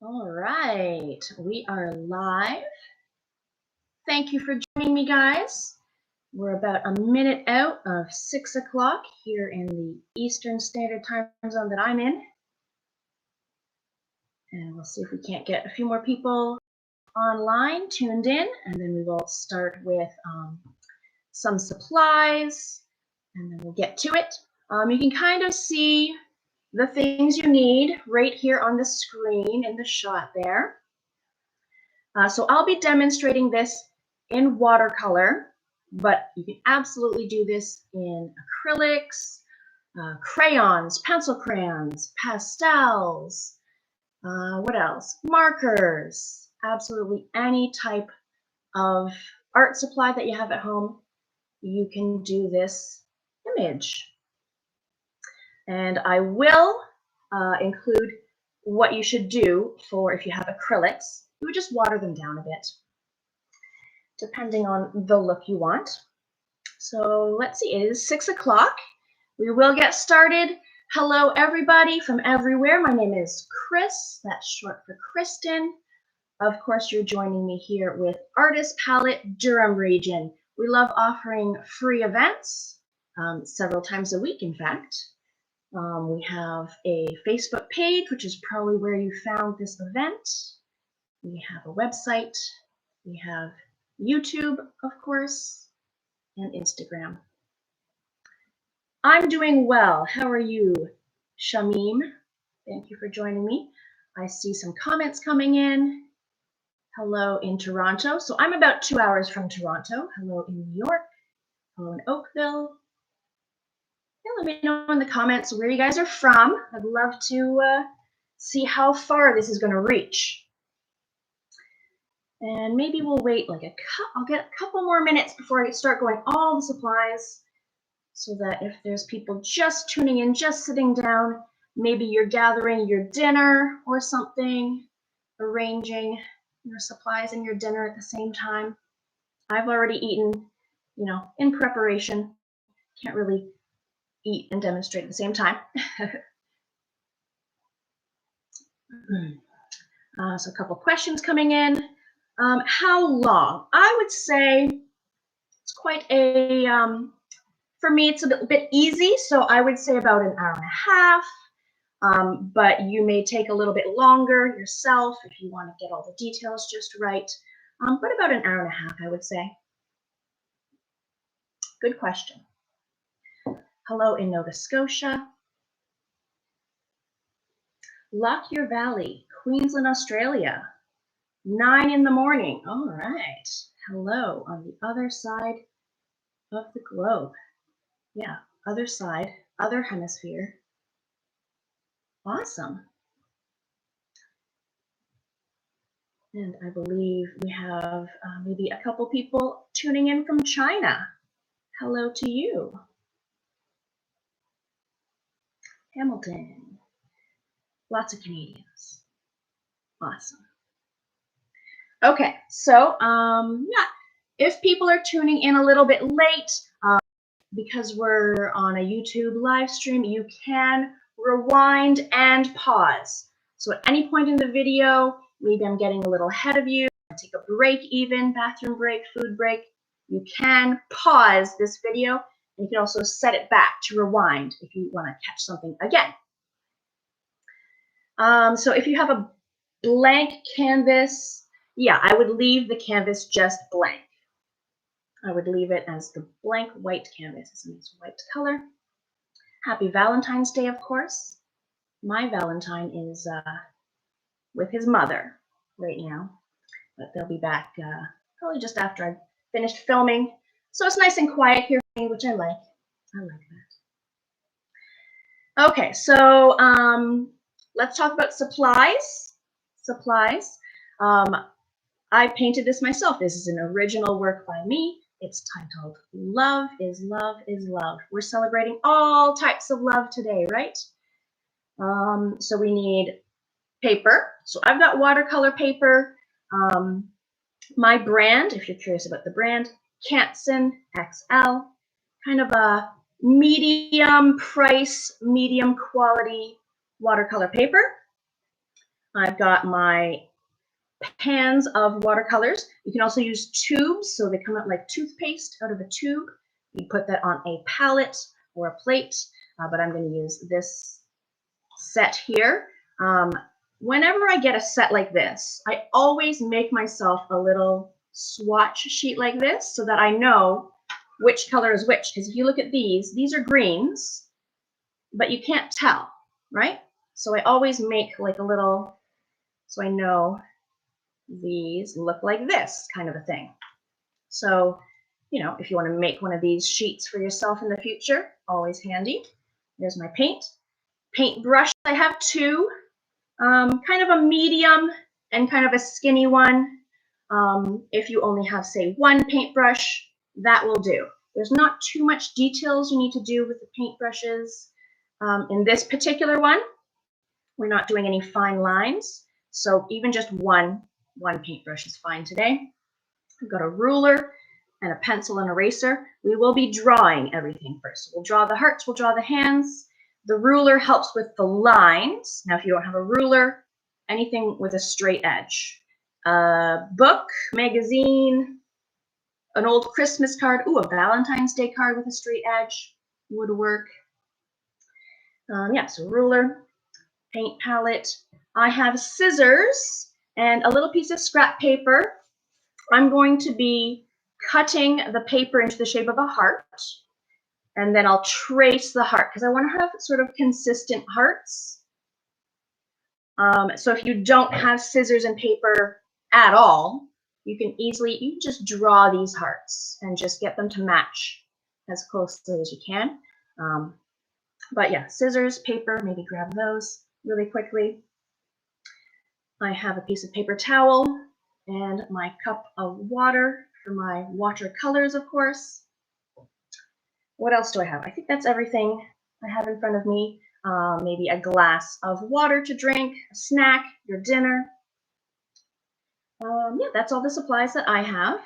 All right, we are live. Thank you for joining me, guys. We're about a minute out of 6 o'clock here in the Eastern Standard Time zone that I'm in. And we'll see if we can't get a few more people online tuned in, and then we will start with some supplies, and then we'll get to it. You can kind of see the things you need right here on the screen in the shot there. So I'll be demonstrating this in watercolor, but you can absolutely do this in acrylics, crayons, pencil crayons, pastels, what else? Markers, absolutely any type of art supply that you have at home, you can do this image. And I will include what you should do for if you have acrylics. You would just water them down a bit, depending on the look you want. So let's see, it is 6 o'clock. We will get started. Hello, everybody from everywhere. My name is Chris. That's short for Kristen. Of course, you're joining me here with Artist Palette Durham region. We love offering free events, several times a week, in fact. We have a Facebook page, which is probably where you found this event. We have a website. We have YouTube, of course, and Instagram. I'm doing well. How are you, Shamim? Thank you for joining me. I see some comments coming in. Hello in Toronto. So I'm about 2 hours from Toronto. Hello in New York. Hello in Oakville. Yeah, let me know in the comments where you guys are from. I'd love to see how far this is going to reach. And maybe we'll wait like I'll get a couple more minutes before I start going all the supplies, so that if there's people just tuning in, just sitting down, maybe you're gathering your dinner or something, arranging your supplies and your dinner at the same time. I've already eaten, in preparation. Can't really eat and demonstrate at the same time. So a couple questions coming in. How long? I would say it's quite a, for me, it's a bit easy. So I would say about an hour and a half, but you may take a little bit longer yourself if you want to get all the details just right. But about an hour and a half, I would say. Good question. Hello in Nova Scotia. Lockyer Valley, Queensland, Australia. 9 in the morning. All right. Hello on the other side of the globe. Yeah, other side, other hemisphere. Awesome. And I believe we have maybe a couple people tuning in from China. Hello to you. Hamilton. Lots of Canadians. Awesome. Okay, so yeah, if people are tuning in a little bit late, because we're on a YouTube live stream, you can rewind and pause. So at any point in the video, maybe I'm getting a little ahead of you, take a break even, bathroom break, food break, you can pause this video, and you can also set it back to rewind if you want to catch something again. So if you have a blank canvas, yeah, I would leave the canvas just blank. I would leave it as the blank white canvas. It's a nice white color. Happy Valentine's Day, of course. My Valentine is with his mother right now, but they'll be back probably just after I've finished filming. So it's nice and quiet here for me, which I like. I like that. Okay, so let's talk about supplies. I painted this myself. This is an original work by me. It's titled Love is Love is Love. We're celebrating all types of love today, right? So we need paper. So I've got watercolor paper. My brand, if you're curious about the brand, Canson XL, kind of a medium price, medium quality watercolor paper. I've got my pans of watercolors. You can also use tubes, so they come out like toothpaste out of a tube. You put that on a palette or a plate, but I'm going to use this set here. Whenever I get a set like this, I always make myself a little swatch sheet like this so that I know which color is which. Because if you look at these are greens, but you can't tell, right? So I always make like a little, so I know these look like this kind of a thing. So, you know, if you want to make one of these sheets for yourself in the future, always handy. There's my paintbrush. I have two, kind of a medium and kind of a skinny one. If you only have, say, one paintbrush, that will do. There's not too much details you need to do with the paintbrushes. In this particular one, we're not doing any fine lines, so even just one paintbrush is fine today. I've got a ruler and a pencil and eraser. We will be drawing everything first. We'll draw the hearts, we'll draw the hands. The ruler helps with the lines. Now, if you don't have a ruler, anything with a straight edge. A book, magazine, an old Christmas card. Ooh, a Valentine's Day card with a straight edge would work. Yeah, so ruler, paint palette. I have scissors and a little piece of scrap paper. I'm going to be cutting the paper into the shape of a heart, and then I'll trace the heart because I want to have sort of consistent hearts. So if you don't have scissors and paper at all, you can just draw these hearts and just get them to match as closely as you can. But yeah, scissors, paper, maybe grab those really quickly. I have a piece of paper towel and my cup of water for my watercolors, of course. What else do I have? I think that's everything I have in front of me. Maybe a glass of water to drink, a snack, your dinner. Yeah, that's all the supplies that I have.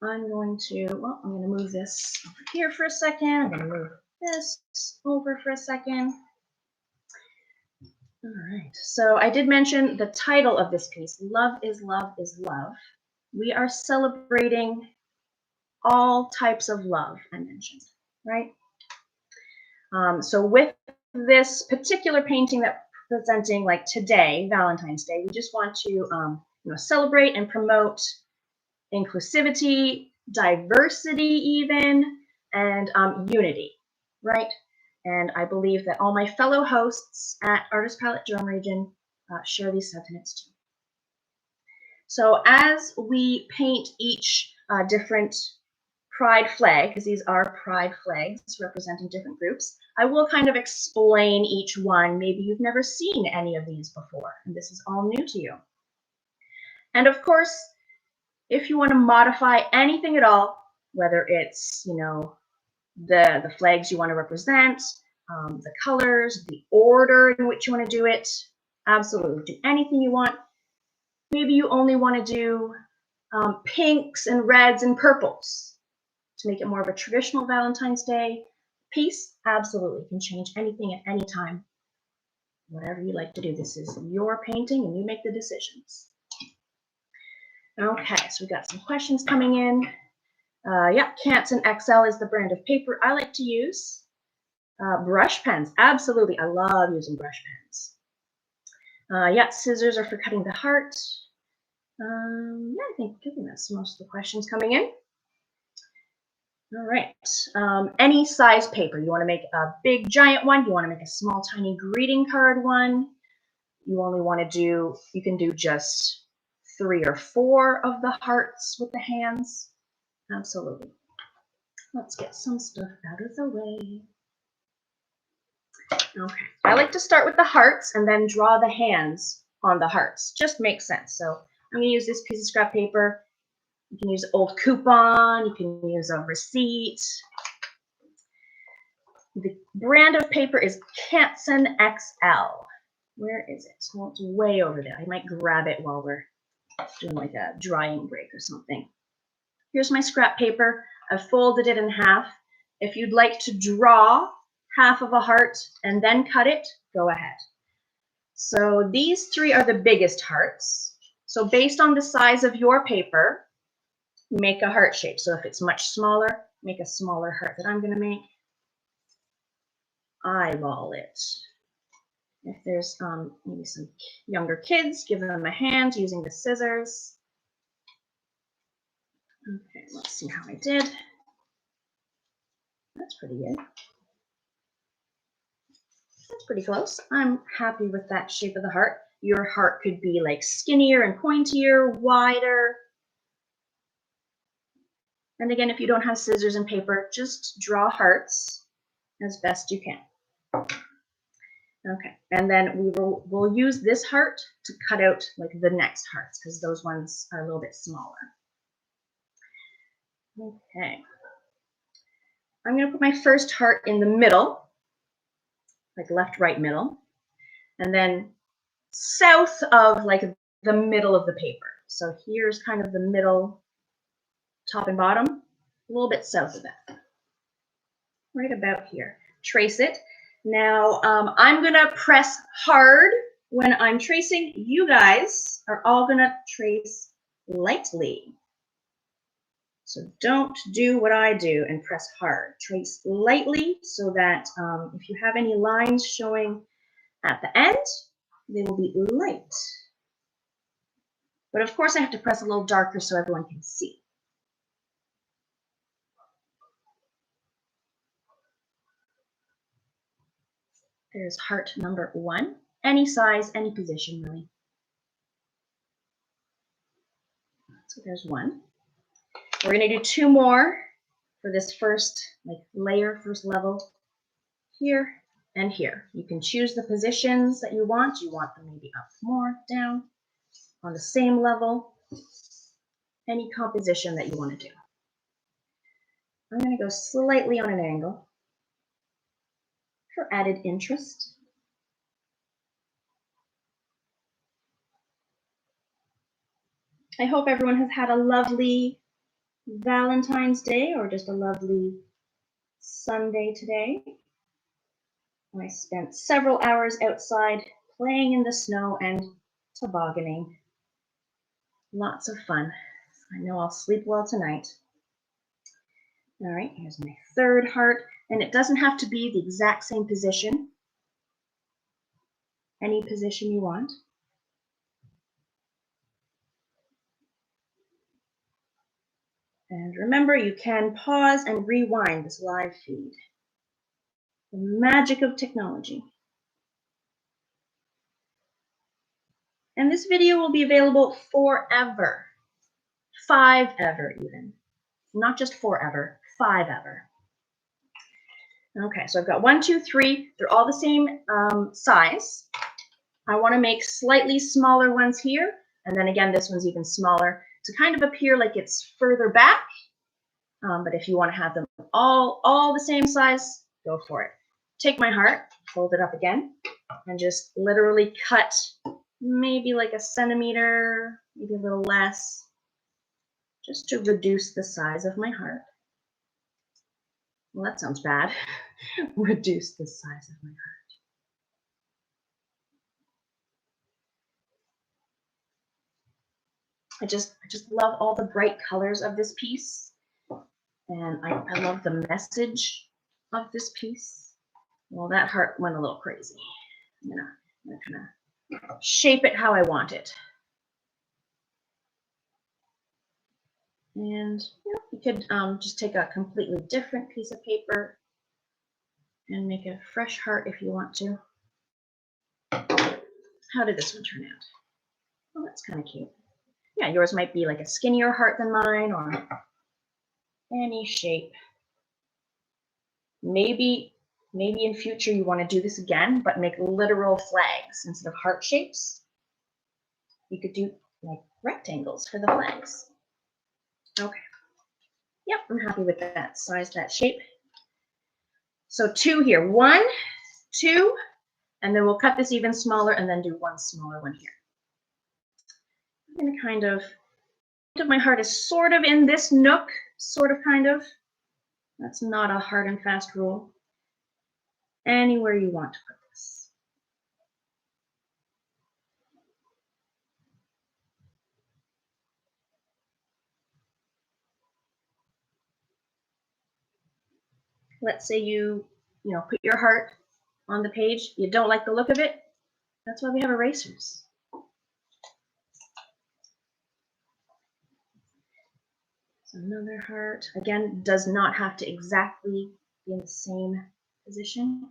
I'm going to move this over here for a second. I'm going to move this over for a second. All right, so I did mention the title of this piece, Love is Love is Love. We are celebrating all types of love, I mentioned, right? So with this particular painting that we're presenting, like today, Valentine's Day, we just want to celebrate and promote inclusivity, diversity even, and unity, right? And I believe that all my fellow hosts at Artist Palette Durham Region share these sentiments too. So as we paint each different pride flag, because these are pride flags representing different groups, I will kind of explain each one. Maybe you've never seen any of these before, and this is all new to you. And of course, if you want to modify anything at all, whether it's, the flags you want to represent, the colors, the order in which you want to do it, absolutely, do anything you want. Maybe you only want to do pinks and reds and purples to make it more of a traditional Valentine's Day piece. Absolutely, you can change anything at any time. Whatever you like to do. This is your painting and you make the decisions. Okay, so we got some questions coming in. Yeah, Canson XL is the brand of paper I like to use. Brush pens, absolutely. I love using brush pens. Yeah, scissors are for cutting the heart. Yeah, I think that's most of the questions coming in. All right. Any size paper. You want to make a big giant one. You want to make a small tiny greeting card one. You only want to do, you can do just 3 or 4 of the hearts with the hands. Absolutely. Let's get some stuff out of the way. Okay. I like to start with the hearts and then draw the hands on the hearts. Just makes sense. So I'm going to use this piece of scrap paper. You can use an old coupon. You can use a receipt. The brand of paper is Canson XL. Where is it? Well, it's way over there. I might grab it while we're doing like a drying break or something. Here's my scrap paper. I've folded it in half. If you'd like to draw half of a heart and then cut it, go ahead. So these three are the biggest hearts. So based on the size of your paper, make a heart shape. So if it's much smaller, make a smaller heart that I'm going to make. Eyeball it. If there's maybe some younger kids, give them a hand using the scissors. Okay, let's see how I did. That's pretty good. That's pretty close. I'm happy with that shape of the heart. Your heart could be like skinnier and pointier, wider. And again, if you don't have scissors and paper, just draw hearts as best you can. Okay, and then we'll use this heart to cut out like the next hearts because those ones are a little bit smaller. Okay, I'm going to put my first heart in the middle, like left, right, middle, and then south of like the middle of the paper. So here's kind of the middle, top and bottom, a little bit south of that, right about here. Trace it. Now I'm gonna press hard when I'm tracing. You guys are all gonna trace lightly. So don't do what I do and press hard. Trace lightly so that if you have any lines showing at the end, they will be light. But of course I have to press a little darker so everyone can see. There's heart number 1. Any size, any position really. So there's 1. We're going to do 2 more for this first layer, first level, here and here. You can choose the positions that you want. You want them maybe up more, down, on the same level, any composition that you want to do. I'm going to go slightly on an angle for added interest. I hope everyone has had a lovely Valentine's Day or just a lovely Sunday today. I spent several hours outside playing in the snow and tobogganing. Lots of fun. I know I'll sleep well tonight. All right, here's my third heart, and it doesn't have to be the exact same position. Any position you want. And remember, you can pause and rewind this live feed. The magic of technology. And this video will be available forever. 5 ever even. Not just forever, 5 ever. Okay, so I've got 1, 2, 3. They're all the same size. I want to make slightly smaller ones here. And then again, this one's even smaller to kind of appear like it's further back. But if you want to have them all the same size, go for it. Take my heart, fold it up again, and just literally cut maybe like a centimeter, maybe a little less, just to reduce the size of my heart. Well, that sounds bad. Reduce the size of my heart. I just love all the bright colors of this piece. And I love the message of this piece. Well, that heart went a little crazy. I'm gonna kind of shape it how I want it. And you could just take a completely different piece of paper and make a fresh heart if you want to. How did this one turn out? Oh, that's kind of cute. Yeah, yours might be like a skinnier heart than mine or any shape. Maybe in future you want to do this again, but make literal flags instead of heart shapes. You could do like rectangles for the flags. Okay. Yep, I'm happy with that size, that shape. So 2 here, 1, 2, and then we'll cut this even smaller and then do 1 smaller one here. I'm going to kind of my heart is sort of in this nook, sort of, kind of. That's not a hard and fast rule. Anywhere you want to put this. Let's say you put your heart on the page. You don't like the look of it. That's why we have erasers. So another heart. Again, does not have to exactly be in the same position.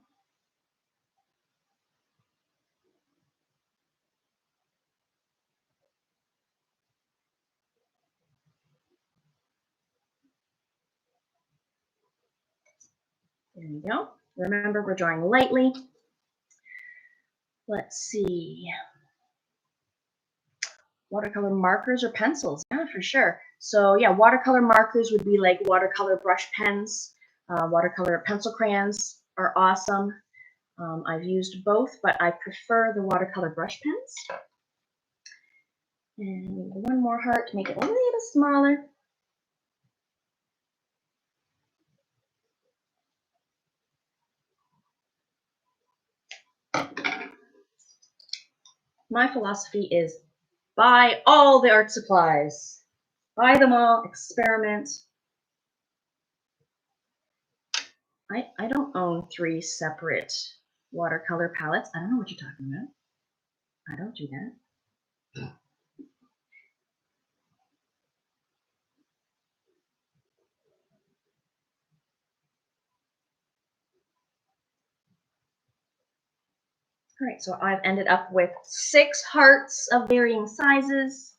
There we go. Remember, we're drawing lightly. Let's see. Watercolor markers or pencils? Yeah, for sure. So yeah, watercolor markers would be like watercolor brush pens. Watercolor pencil crayons are awesome. I've used both, but I prefer the watercolor brush pens. And one more heart to make it a little smaller. My philosophy is buy all the art supplies. Buy them all, experiment. I don't own 3 separate watercolor palettes. I don't know what you're talking about. I don't do that. All right, so I've ended up with 6 hearts of varying sizes.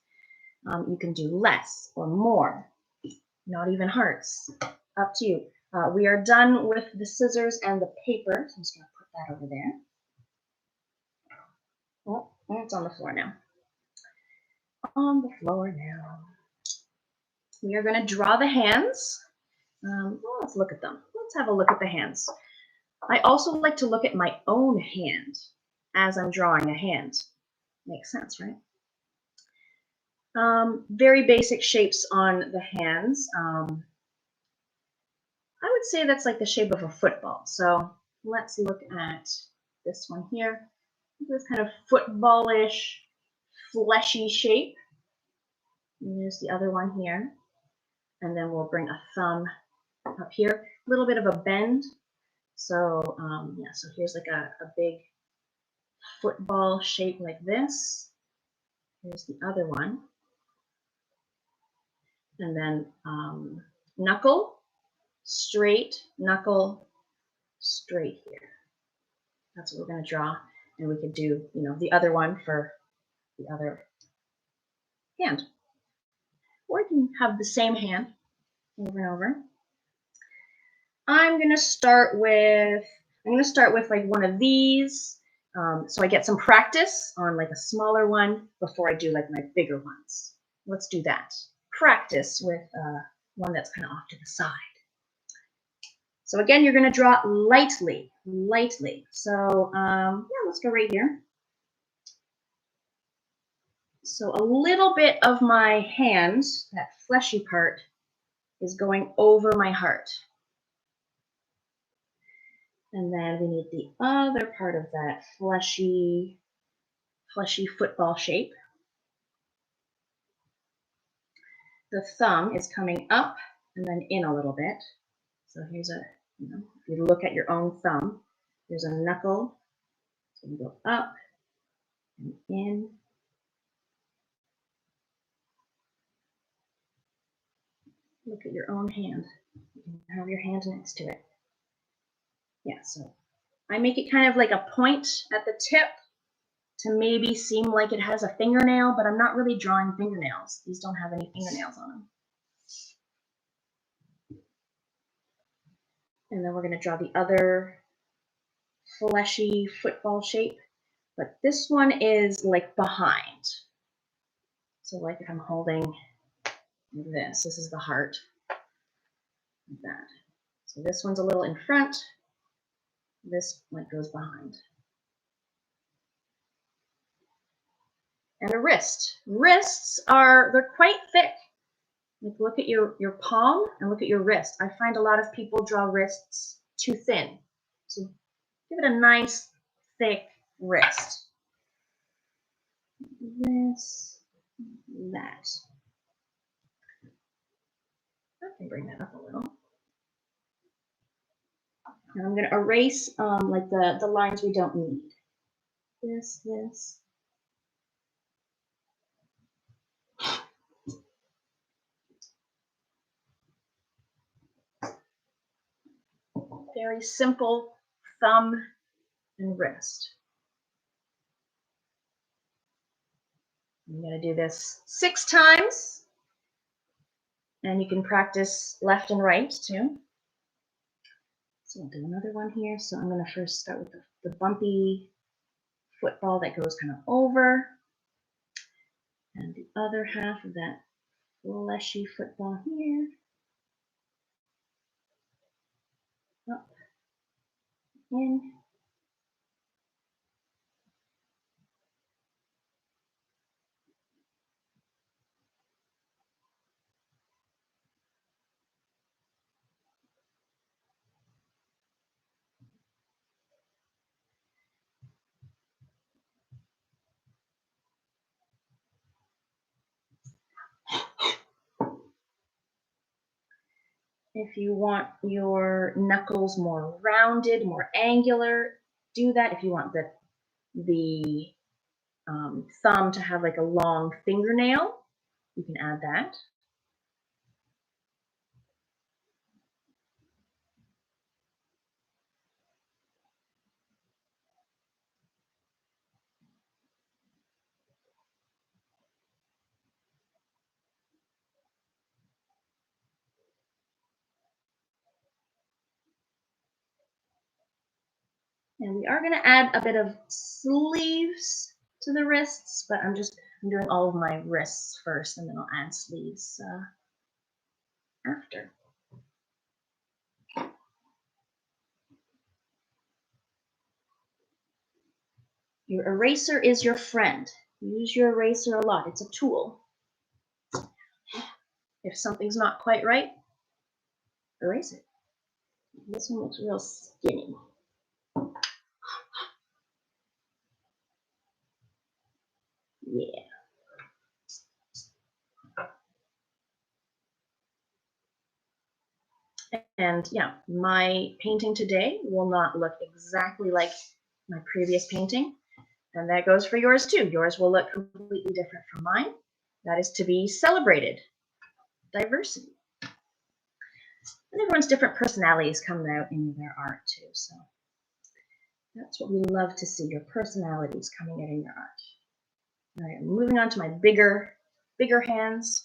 You can do less or more, not even hearts. Up to you. We are done with the scissors and the paper, so I'm just going to put that over there. Oh, it's on the floor now. On the floor now. We are going to draw the hands. Well, let's look at them. Let's have a look at the hands. I also like to look at my own hand as I'm drawing a hand. Makes sense, right? Very basic shapes on the hands. I would say that's like the shape of a football. So let's look at this one here. This kind of footballish, fleshy shape. And there's the other one here. And then we'll bring a thumb up here. A little bit of a bend. So yeah, so here's like a big football shape like this. Here's the other one. And then knuckle, straight, knuckle, straight here. That's what we're going to draw. And we could do, the other one for the other hand. Or you can have the same hand over and over. I'm going to start with like one of these. So I get some practice on like a smaller one before I do like my bigger ones. Let's do that. Practice with one that's kind of off to the side. So again, you're going to draw lightly. So yeah, let's go right here. So a little bit of my hand, that fleshy part, is going over my heart. And then we need the other part of that fleshy football shape. The thumb is coming up and then in a little bit. So here's a, if you look at your own thumb, there's a knuckle. It's going to go up and in. Look at your own hand. You can have your hand next to it. Yeah, so I make it kind of like a point at the tip to maybe seem like it has a fingernail, but I'm not really drawing fingernails. These don't have any fingernails on them. And then we're going to draw the other fleshy football shape, but this one is like behind. So like if I'm holding this is the heart, like that. So this one's a little in front, this one goes behind. And a wrist. Wrists they're quite thick. Like look at your palm and look at your wrist. I find a lot of people draw wrists too thin. So give it a nice thick wrist. This, that. I can bring that up a little. And I'm going to erase like the lines we don't need. This. Very simple thumb and wrist. I'm going to do this 6 times, and you can practice left and right too. So I'll do another one here. So I'm going to first start with the bumpy football that goes kind of over, and the other half of that fleshy football here, up, in. If you want your knuckles more rounded, more angular, do that. If you want the thumb to have like a long fingernail, you can add that. And we are going to add a bit of sleeves to the wrists, but I'm doing all of my wrists first, and then I'll add sleeves after. Your eraser is your friend. Use your eraser a lot. It's a tool. If something's not quite right, erase it. This one looks real skinny. Yeah. And yeah, my painting today will not look exactly like my previous painting. And that goes for yours too. Yours will look completely different from mine. That is to be celebrated. Diversity. And everyone's different personalities come out in their art too. So that's what we love to see, your personalities coming out in your art. All right, moving on to my bigger hands.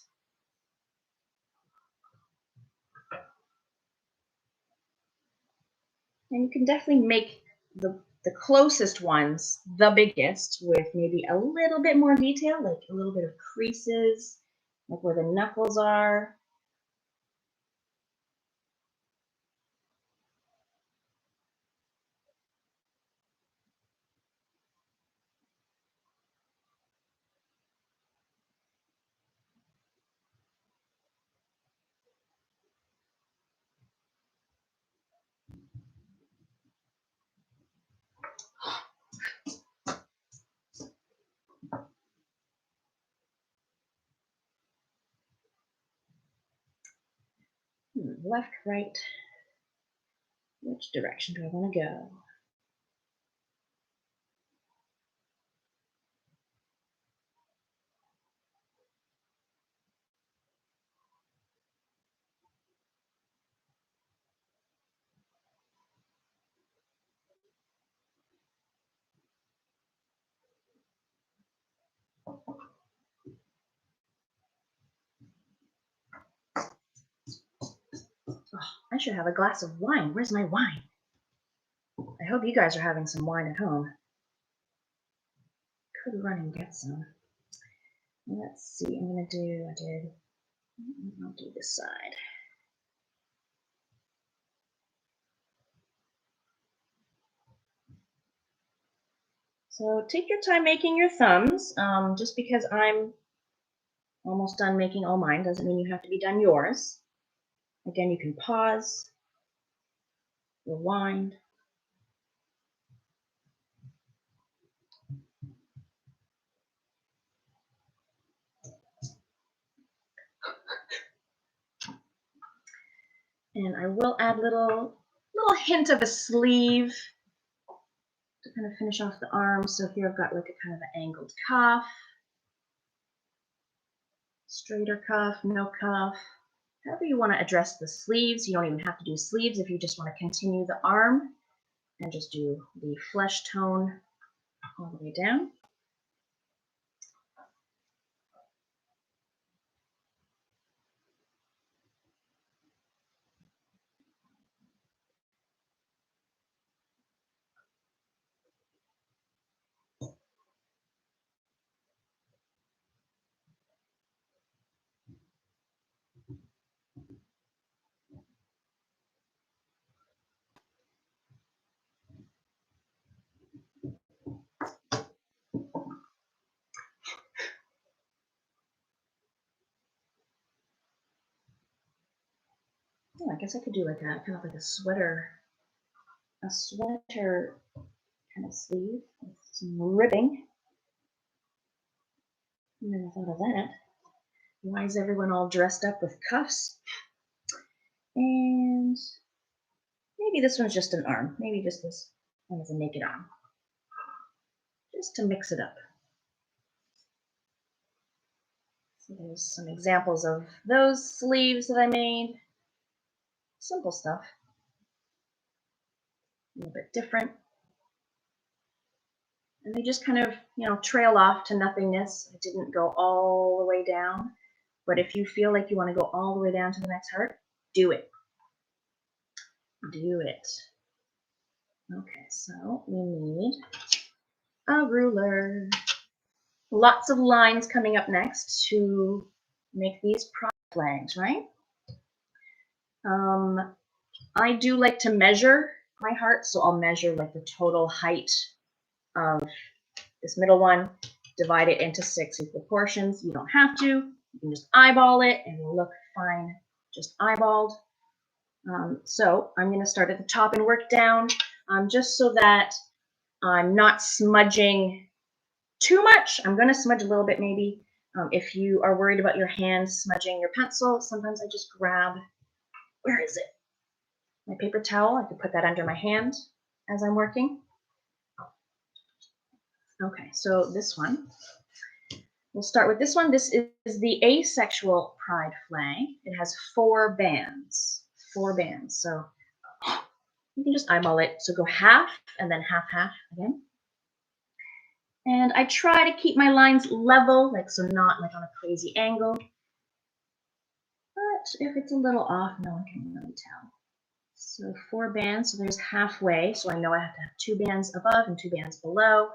And you can definitely make the closest ones the biggest with maybe a little bit more detail, like a little bit of creases, like where the knuckles are. Left, right. Which direction do I want to go? Oh, I should have a glass of wine. Where's my wine? I hope you guys are having some wine at home. Could run and get some. Let's see. I'll do this side. So take your time making your thumbs. Just because I'm almost done making all mine doesn't mean you have to be done yours. Again, you can pause, rewind. And I will add little little hint of a sleeve to kind of finish off the arm. So here I've got like a kind of an angled cuff, straighter cuff, no cuff. However you want to address the sleeves. You don't even have to do sleeves if you just want to continue the arm and just do the flesh tone all the way down. Oh, I guess I could do like a kind of like a sweater kind of sleeve with some ribbing. I never thought of that. Why is everyone all dressed up with cuffs? And maybe this one's just an arm. Maybe just this one is a naked arm. Just to mix it up. So there's some examples of those sleeves that I made. Simple stuff. A little bit different. And they just kind of, trail off to nothingness. I didn't go all the way down. But if you feel like you want to go all the way down to the next heart, do it. Do it. Okay, so we need a ruler. Lots of lines coming up next to make these pride flags, right? I do like to measure my heart, so I'll measure like the total height of this middle one, divide it into 6 equal portions. You don't have to. You can just eyeball it and it'll look fine, just eyeballed. So I'm going to start at the top and work down, just so that I'm not smudging too much. I'm going to smudge a little bit maybe. If you are worried about your hands smudging your pencil, sometimes I just grab, where is it? My paper towel. I can put that under my hand as I'm working. Okay, so this one. We'll start with this one. This is the asexual pride flag. It has 4 bands. 4 bands. So you can just eyeball it. So go half and then half, half again. And I try to keep my lines level, so not like on a crazy angle. But if it's a little off, no one can really tell. So 4 bands, so there's halfway. So I know I have to have 2 bands above and 2 bands below.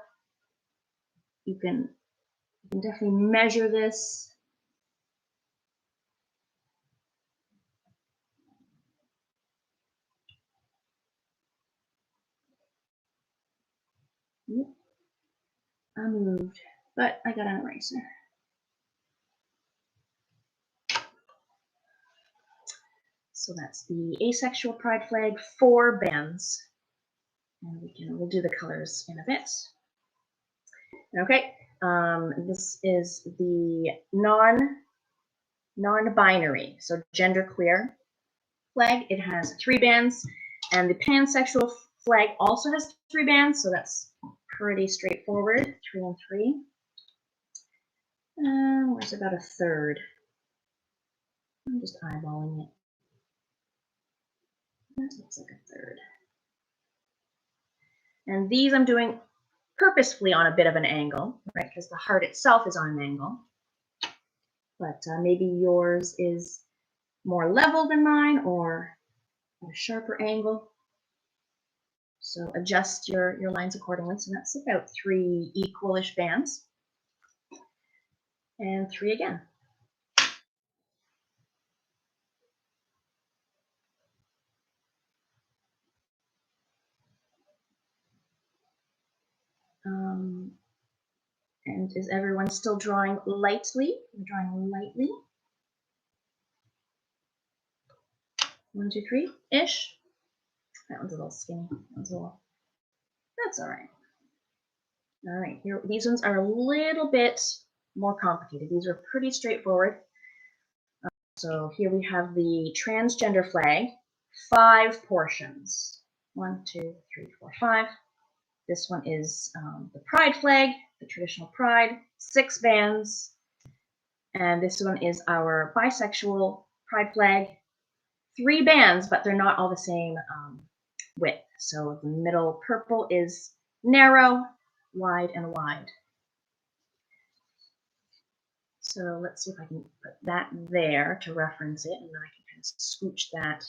You can definitely measure this. Yep. I moved, but I got an eraser. So that's the asexual pride flag, 4 bands. And we'll do the colors in a bit. Okay, this is the non-binary, so genderqueer flag. It has 3 bands, and the pansexual flag also has 3 bands, so that's pretty straightforward, 3 and 3. Where's about a third? I'm just eyeballing it. That looks like a third. And these I'm doing purposefully on a bit of an angle, right? Because the heart itself is on an angle. But maybe yours is more level than mine or at a sharper angle. So adjust your lines accordingly. So that's about 3 equalish bands. And 3 again. And is everyone still drawing lightly? We're drawing lightly. 1, 2, 3-ish. That one's a little skinny. That's all right. All right, here, these ones are a little bit more complicated. These are pretty straightforward. So here we have the transgender flag, 5 portions. 1, 2, 3, 4, 5. This one is the pride flag, the traditional pride, 6 bands. And this one is our bisexual pride flag, 3 bands, but they're not all the same width. So the middle purple is narrow, wide, and wide. So let's see if I can put that there to reference it, and then I can kind of scooch that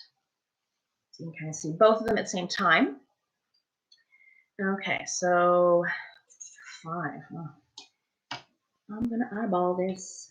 so you can kind of see both of them at the same time. Okay, so 5. Oh, I'm going to eyeball this.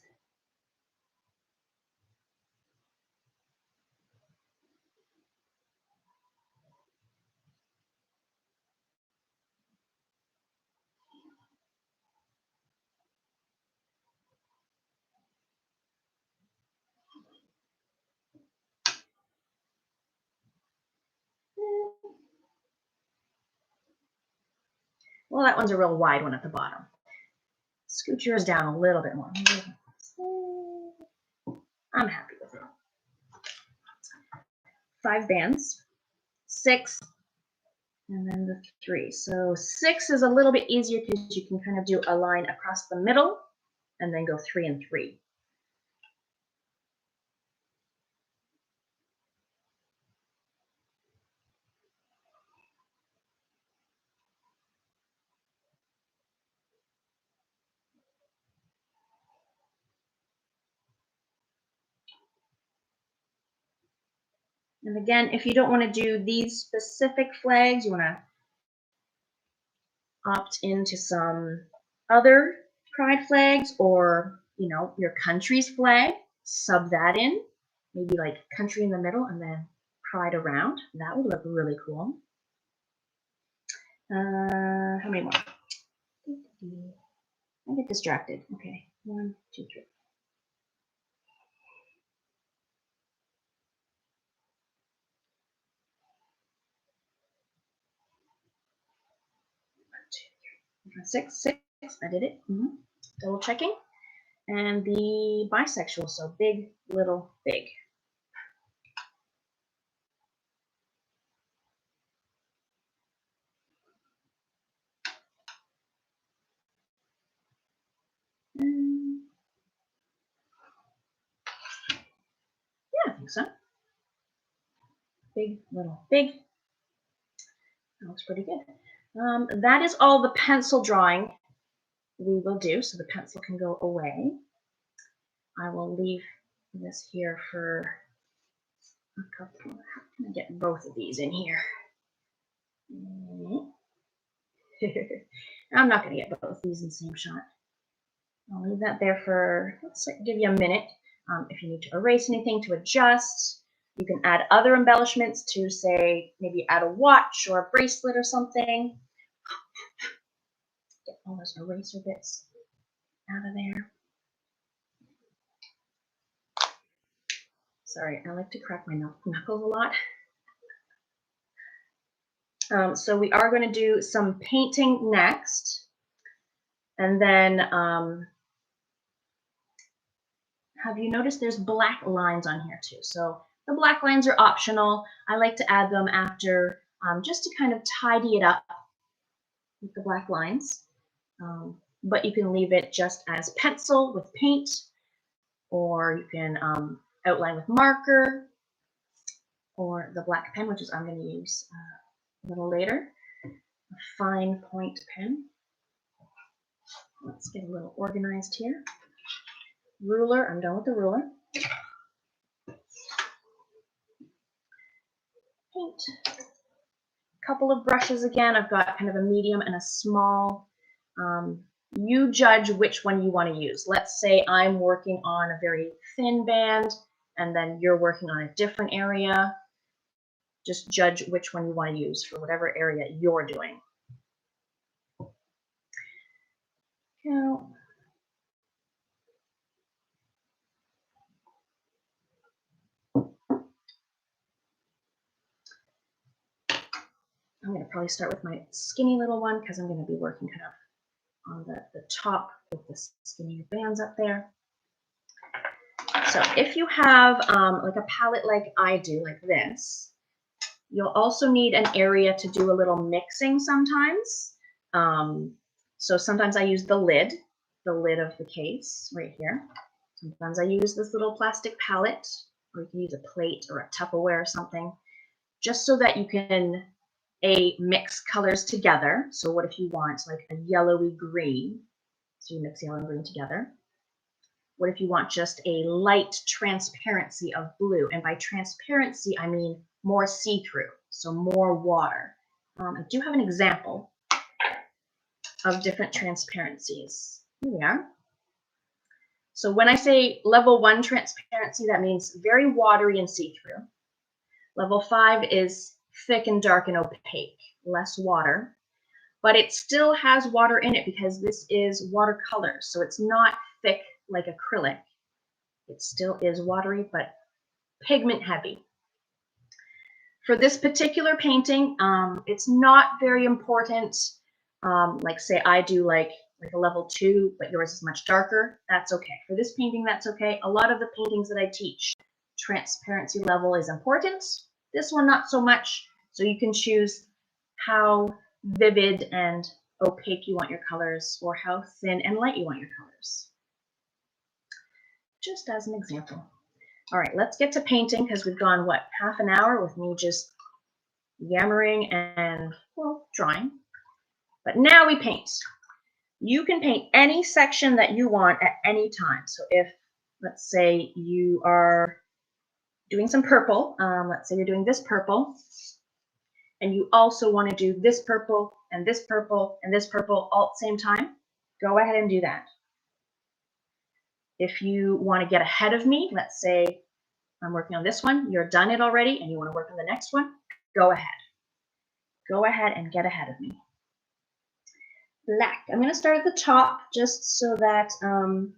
Well, that one's a real wide one at the bottom. Scoot yours down a little bit more. I'm happy with it. 5 bands, 6, and then the 3. So 6 is a little bit easier because you can kind of do a line across the middle and then go 3 and 3. And again, if you don't want to do these specific flags, you want to opt into some other pride flags, or your country's flag, sub that in, maybe like country in the middle and then pride around. That would look really cool. How many more? I get distracted. Okay, 1, 2, 3. Six. I did it. Double checking. And the bisexual, so big, little, big. Yeah, I think so. Big, little, big. That looks pretty good. That is all the pencil drawing we will do, so the pencil can go away. I will leave this here for a couple. How can I get both of these in here? I'm not going to get both of these in the same shot. I'll leave that there for, let's give you a minute. If you need to erase anything, to adjust, you can add other embellishments to, say, maybe add a watch or a bracelet or something. Get all those eraser bits out of there. Sorry, I like to crack my knuckles a lot. So we are going to do some painting next. And then have you noticed there's black lines on here too? So the black lines are optional. I like to add them after just to kind of tidy it up with the black lines. But you can leave it just as pencil with paint, or you can outline with marker, or the black pen, which is I'm going to use a little later, a fine point pen. Let's get a little organized here. Ruler, I'm done with the ruler. Paint. Couple of brushes again. I've got kind of a medium and a small. You judge which one you want to use. Let's say I'm working on a very thin band and then you're working on a different area. Just judge which one you want to use for whatever area you're doing. Go. I'm going to probably start with my skinny little one because I'm going to be working kind of on the top with the skinnier bands up there. So if you have like a palette like I do, like this, You'll also need an area to do a little mixing sometimes. So sometimes I use the lid of the case right here. Sometimes I use this little plastic palette, or you can use a plate or a Tupperware or something, just so that you can mix colors together. So what if you want like a yellowy green? So you mix yellow and green together. What if you want just a light transparency of blue? And by transparency, I mean more see-through, so more water. I do have an example of different transparencies. Here we are. So when I say level 1 transparency, that means very watery and see-through. Level 5 is thick and dark and opaque, less water. But it still has water in it because this is watercolor. So it's not thick like acrylic. It still is watery, but pigment heavy. For this particular painting, it's not very important. Like say I do like a level 2, but yours is much darker. That's okay. For this painting, that's okay. A lot of the paintings that I teach, transparency level is important. This one, not so much. So you can choose how vivid and opaque you want your colors, or how thin and light you want your colors. Just as an example. All right, let's get to painting because we've gone, what, half an hour with me just yammering and, well, drawing. But now we paint. You can paint any section that you want at any time. So if, let's say, you are doing some purple, let's say you're doing this purple, and you also want to do this purple and this purple and this purple all at the same time, go ahead and do that. If you want to get ahead of me, let's say I'm working on this one, you're done it already, and you want to work on the next one, go ahead. Go ahead and get ahead of me. Black. I'm going to start at the top just so that, I'm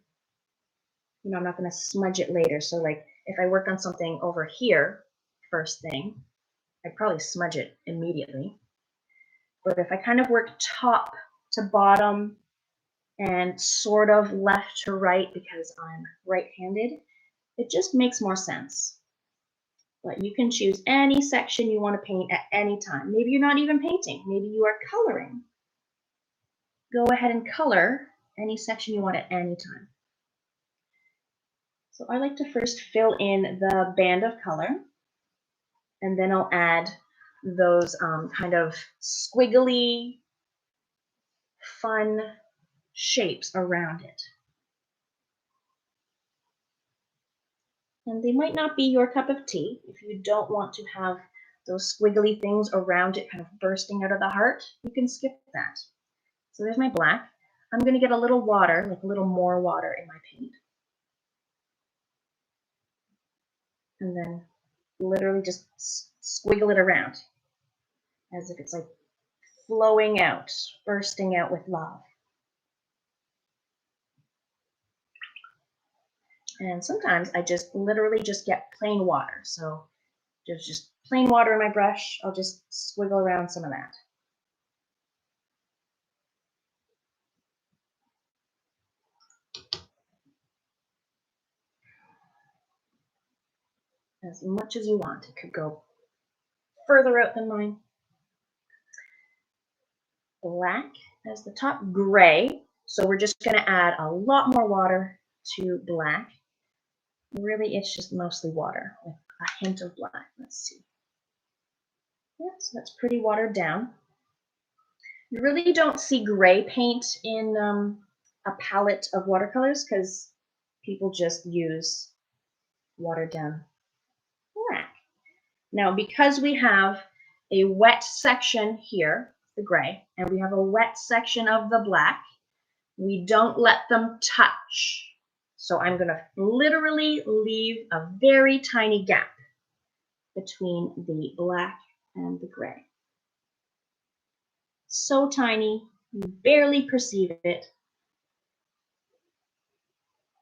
not going to smudge it later. So like if I work on something over here, first thing, I'd probably smudge it immediately. But if I kind of work top to bottom and sort of left to right because I'm right-handed, it just makes more sense. But you can choose any section you want to paint at any time. Maybe you're not even painting. Maybe you are coloring. Go ahead and color any section you want at any time. So I like to first fill in the band of color, and then I'll add those kind of squiggly, fun shapes around it. And they might not be your cup of tea. If you don't want to have those squiggly things around it kind of bursting out of the heart, you can skip that. So there's my black. I'm going to get a little water, like a little more water in my paint. And then literally just squiggle it around as if it's like flowing out, bursting out with love. And sometimes I just literally just get plain water. So there's just plain water in my brush. I'll just squiggle around some of that. As much as you want. It could go further out than mine. Black as the top, gray. So we're just going to add a lot more water to black. Really, it's just mostly water with a hint of black. Let's see. Yeah, so that's pretty watered down. You really don't see gray paint in a palette of watercolors because people just use watered down black. Now, because we have a wet section here, the gray, and we have a wet section of the black, we don't let them touch. So I'm going to literally leave a very tiny gap between the black and the gray. So tiny, you barely perceive it.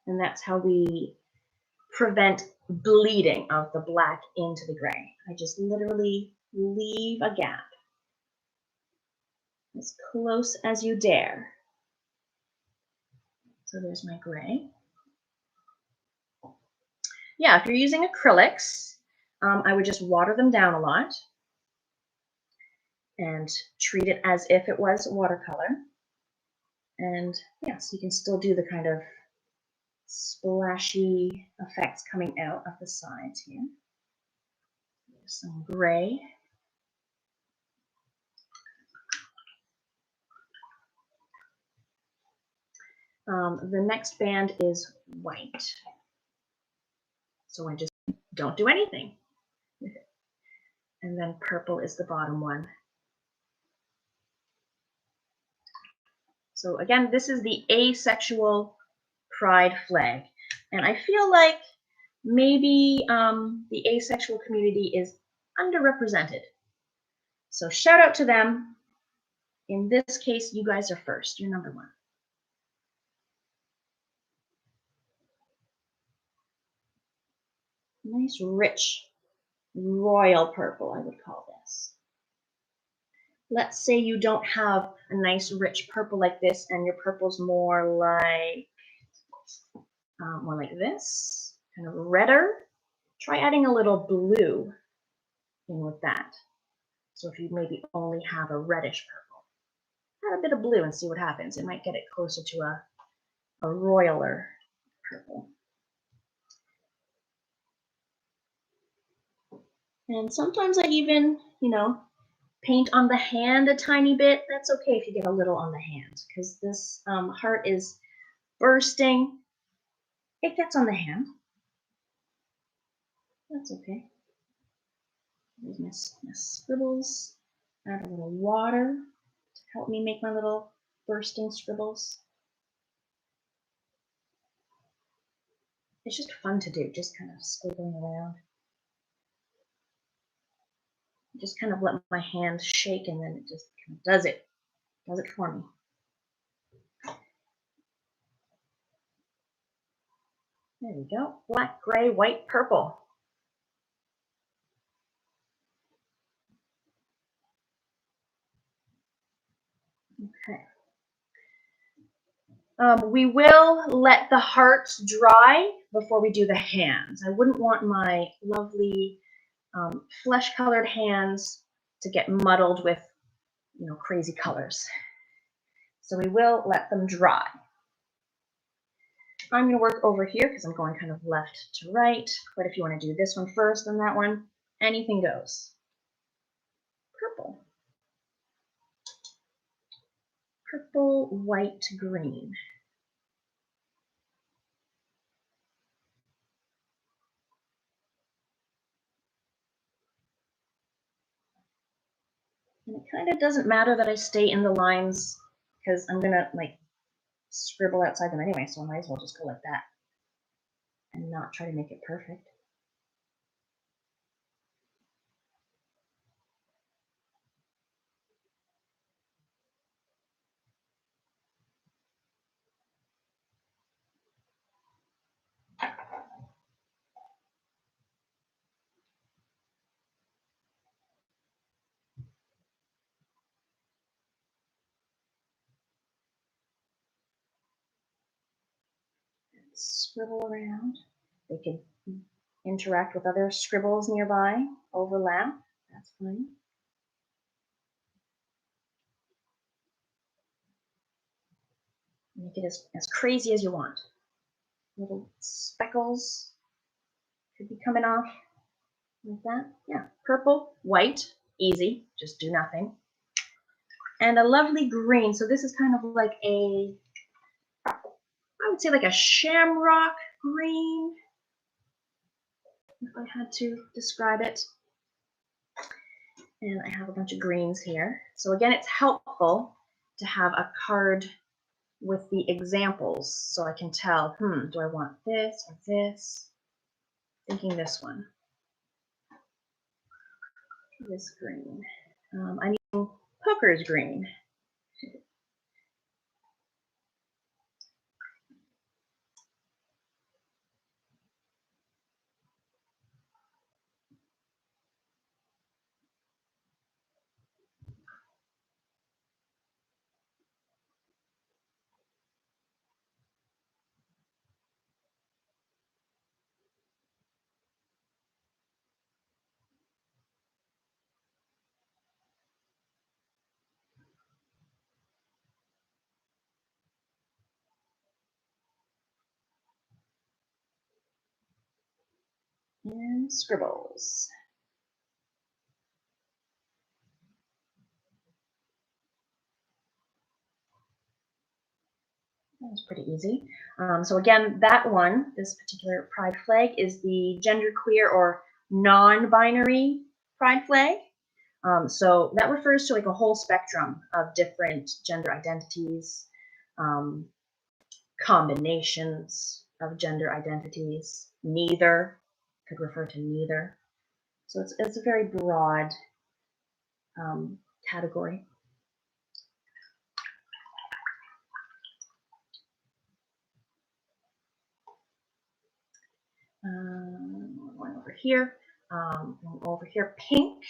And that's how we prevent bleeding of the black into the gray. I just literally leave a gap as close as you dare. So there's my gray. Yeah, if you're using acrylics, I would just water them down a lot. and treat it as if it was watercolor. And yes, you can still do the kind of splashy effects coming out of the sides here. There's some gray. The next band is white. So I just don't do anything with it. And then purple is the bottom one. So again, this is the asexual pride flag. And I feel like maybe the asexual community is underrepresented. So shout out to them. In this case, you guys are first. You're number one. Nice, rich, royal purple, I would call this. Let's say you don't have a nice, rich purple like this, and your purple's more like this, kind of redder. Try adding a little blue in with that. So if you maybe only have a reddish purple, add a bit of blue and see what happens. It might get it closer to a royaler purple. And sometimes I even, paint on the hand a tiny bit. That's okay if you get a little on the hand, because this heart is bursting. It gets on the hand. That's okay. There's my scribbles. Add a little water to help me make my little bursting scribbles. It's just fun to do, just kind of squiggling around. Just kind of let my hand shake, and then it just kind of does it for me. There we go. Black, gray, white, purple. Okay. We will let the hearts dry before we do the hands. I wouldn't want my lovely flesh-colored hands to get muddled with, crazy colors. So we will let them dry. I'm going to work over here because I'm going kind of left to right. But if you want to do this one first, then that one, anything goes. Purple. Purple, white, green. And it kind of doesn't matter that I stay in the lines because I'm going to scribble outside them anyway, so I might as well just go like that and not try to make it perfect. Scribble around. They could interact with other scribbles nearby, overlap. That's fine. Make it as crazy as you want. Little speckles could be coming off like that. Yeah, purple, white, easy, just do nothing. And a lovely green. So this is kind of like I would say like a shamrock green, if I had to describe it. And I have a bunch of greens here. So again, it's helpful to have a card with the examples so I can tell, do I want this or this? Thinking this one. This green. I'm using Poker's green. And scribbles. That was pretty easy. So again, that one, this particular pride flag, is the genderqueer or non-binary pride flag. So that refers to like a whole spectrum of different gender identities, combinations of gender identities. Neither could refer to neither. So it's a very broad category. Going over here, over here, pink,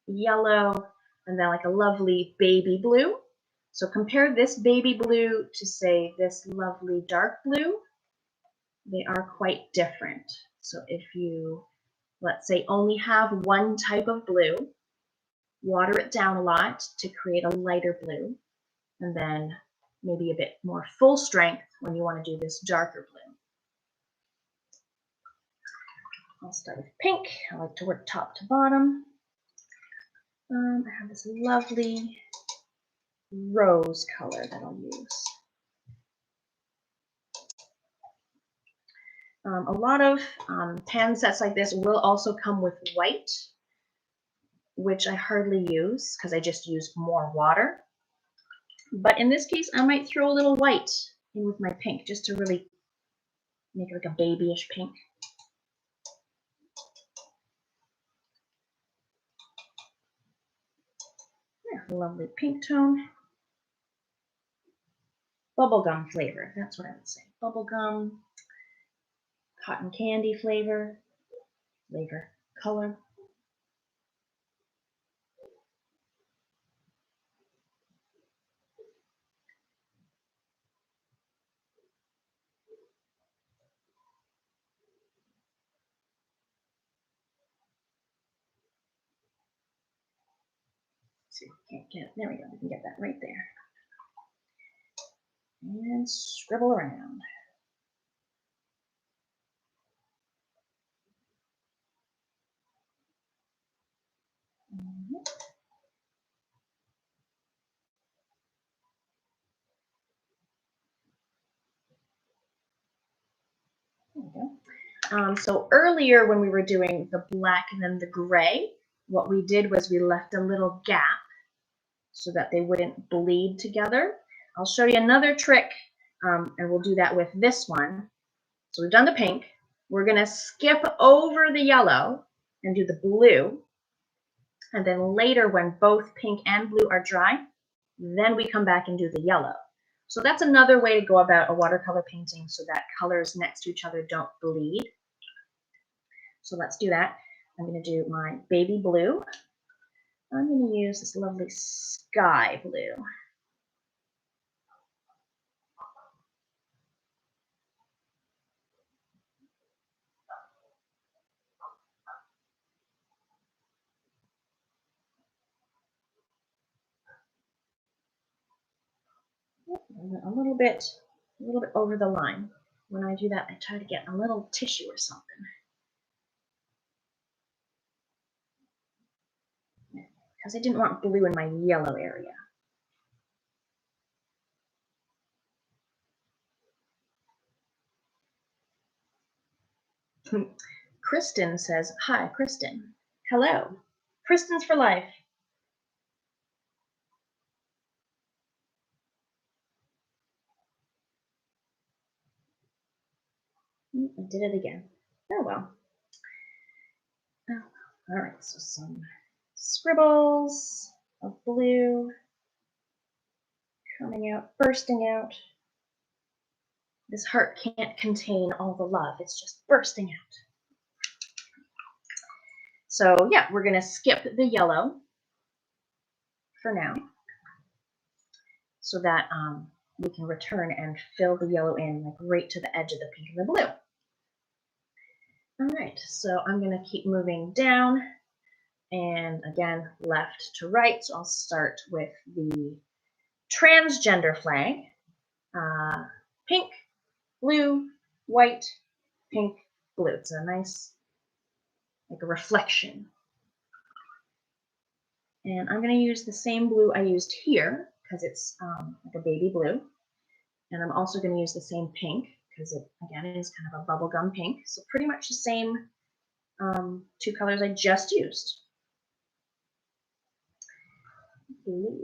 yellow, and then like a lovely baby blue. So compare this baby blue to, say, this lovely dark blue. They are quite different. So if you, let's say, only have one type of blue, water it down a lot to create a lighter blue, and then maybe a bit more full strength when you want to do this darker blue. I'll start with pink. I like to work top to bottom. I have this lovely rose color that I'll use. A lot of pan sets like this will also come with white, which I hardly use because I just use more water. But in this case, I might throw a little white in with my pink just to really make it like a babyish pink. Yeah, lovely pink tone. Bubblegum flavor, that's what I would say. Bubblegum, cotton candy flavor, color. See, can't get, there we go, we can get that right there. And scribble around. There we go. So earlier when we were doing the black and then the gray, what we did was we left a little gap so that they wouldn't bleed together. I'll show you another trick, and we'll do that with this one. So we've done the pink. We're going to skip over the yellow and do the blue. And then later, when both pink and blue are dry, then we come back and do the yellow. So that's another way to go about a watercolor painting so that colors next to each other don't bleed. So let's do that. I'm going to do my baby blue. I'm going to use this lovely sky blue. A little bit over the line. When I do that, I try to get a little tissue or something. Because I didn't want blue in my yellow area. Kristen says, hi, Kristen. Hello. Kristen's for life. I did it again. Oh well. Oh, all right, so some scribbles of blue coming out, bursting out. This heart can't contain all the love. It's just bursting out. So yeah, we're going to skip the yellow for now so that we can return and fill the yellow in like right to the edge of the pink and the blue. All right, so I'm going to keep moving down and again left to right. So I'll start with the transgender flag. Pink, blue, white, pink, blue. It's a nice like a reflection. And I'm going to use the same blue I used here because it's like a baby blue. And I'm also going to use the same pink because it, again, is kind of a bubblegum pink. So pretty much the same two colors I just used. Blue.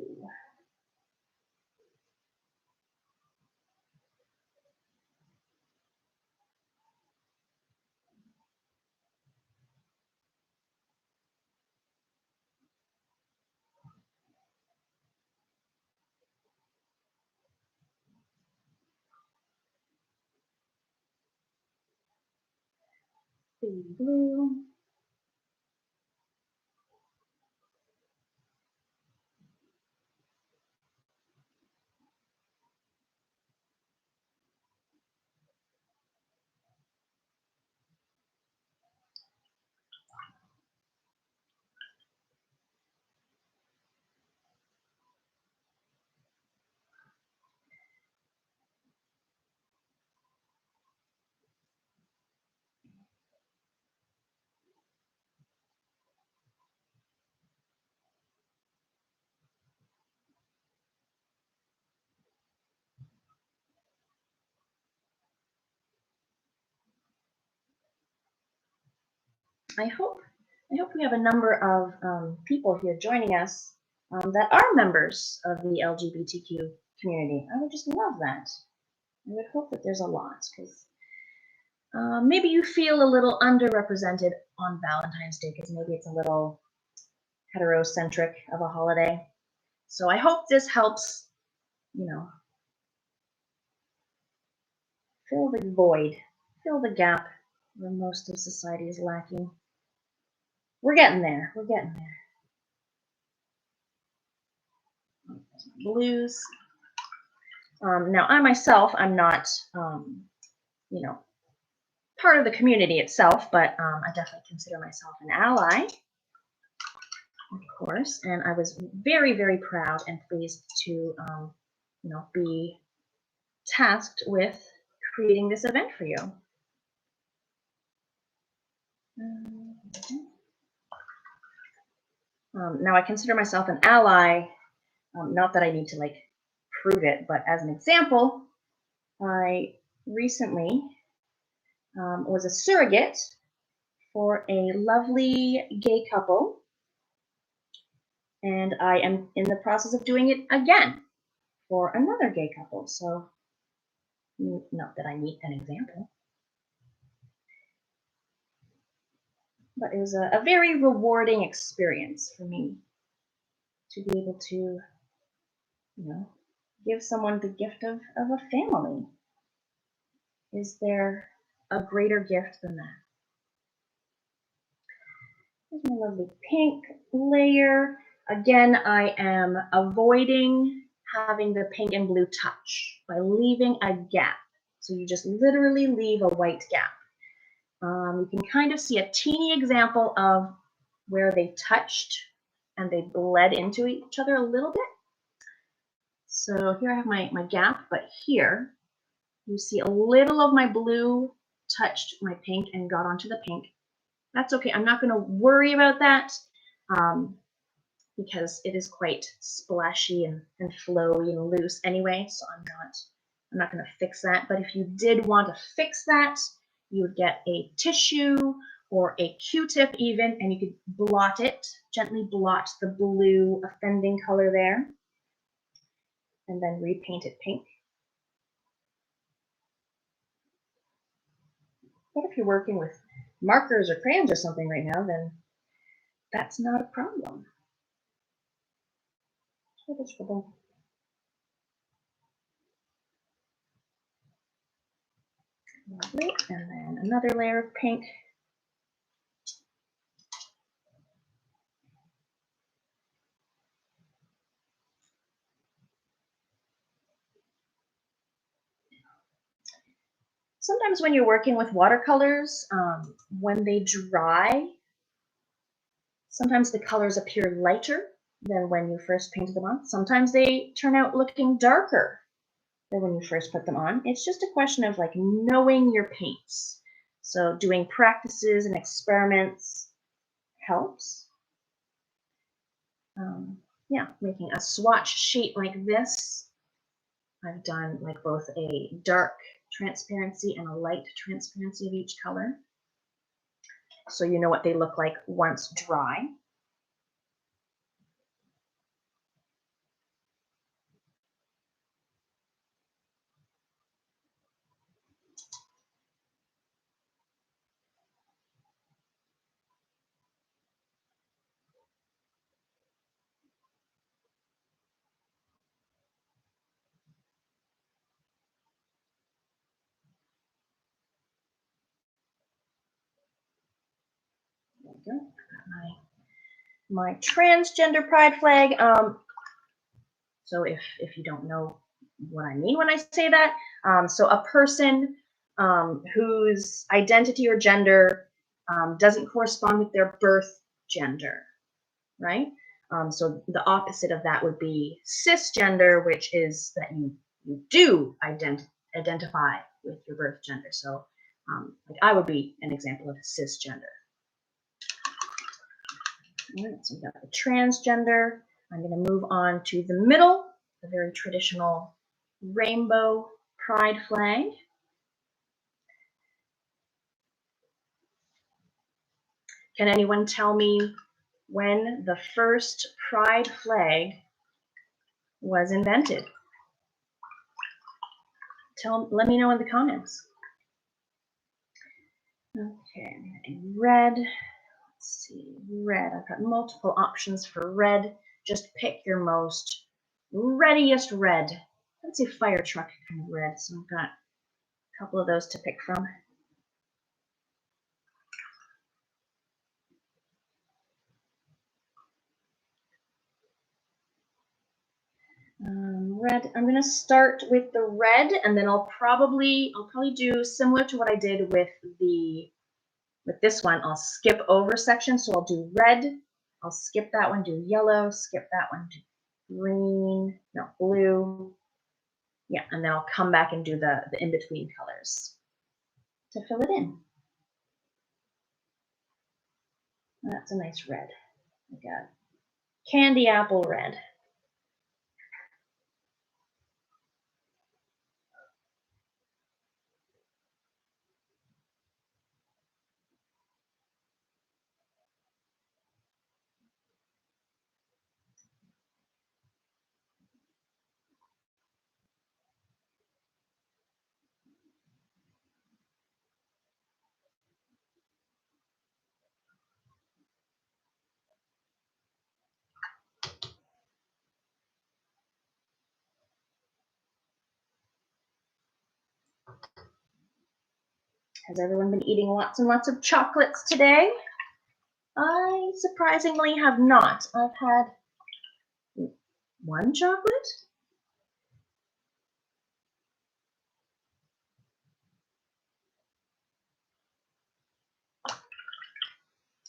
Baby blue. I hope we have a number of people here joining us that are members of the LGBTQ community. I would just love that. I would hope that there's a lot because maybe you feel a little underrepresented on Valentine's Day because maybe it's a little heterocentric of a holiday. So I hope this helps, you know, fill the void, fill the gap where most of society is lacking. We're getting there. We're getting there. Blues. Now, I myself, I'm not, you know, part of the community itself, but I definitely consider myself an ally, of course. And I was very, very proud and pleased to, you know, be tasked with creating this event for you. Now, I consider myself an ally, not that I need to like prove it, but as an example, I recently was a surrogate for a lovely gay couple, and I am in the process of doing it again for another gay couple. So, not that I need an example, but it was a very rewarding experience for me to be able to, you know, give someone the gift of a family. Is there a greater gift than that? Here's my lovely pink layer. Again, I am avoiding having the pink and blue touch by leaving a gap. So you just literally leave a white gap. You can kind of see a teeny example of where they touched and they bled into each other a little bit. So here I have my gap, but here you see a little of my blue touched my pink and got onto the pink. That's okay. I'm not going to worry about that because it is quite splashy and flowy and loose anyway. So I'm not going to fix that. But if you did want to fix that, you would get a tissue or a Q-tip even, and you could blot it, gently blot the blue offending color there, and then repaint it pink. But if you're working with markers or crayons or something right now, then that's not a problem. Lovely. And then another layer of pink. Sometimes when you're working with watercolors, when they dry, sometimes the colors appear lighter than when you first painted them on. Sometimes they turn out looking darker than when you first put them on. It's just a question of like knowing your paints. So doing practices and experiments helps. Yeah, making a swatch sheet like this. I've done like both a dark transparency and a light transparency of each color, so you know what they look like once dry. There we go. Got my transgender pride flag. So if you don't know what I mean when I say that, so a person whose identity or gender doesn't correspond with their birth gender, right? So the opposite of that would be cisgender, which is that you do identify with your birth gender. So like I would be an example of cisgender. All right, so we got the transgender. I'm going to move on to the middle, the very traditional rainbow pride flag. Can anyone tell me when the first pride flag was invented? Let me know in the comments. Okay, I'm going to do red. Let's see, red. I've got multiple options for red. Just pick your most readiest red. Let's say fire truck kind of red. So I've got a couple of those to pick from. Red. I'm going to start with the red, and then I'll probably do similar to what I did with this one. I'll skip over sections, so I'll do red. I'll skip that one, do yellow, skip that one, do green, no, blue. Yeah, and then I'll come back and do the in-between colors to fill it in. That's a nice red. Like a candy apple red. Has everyone been eating lots and lots of chocolates today? I surprisingly have not. I've had one chocolate.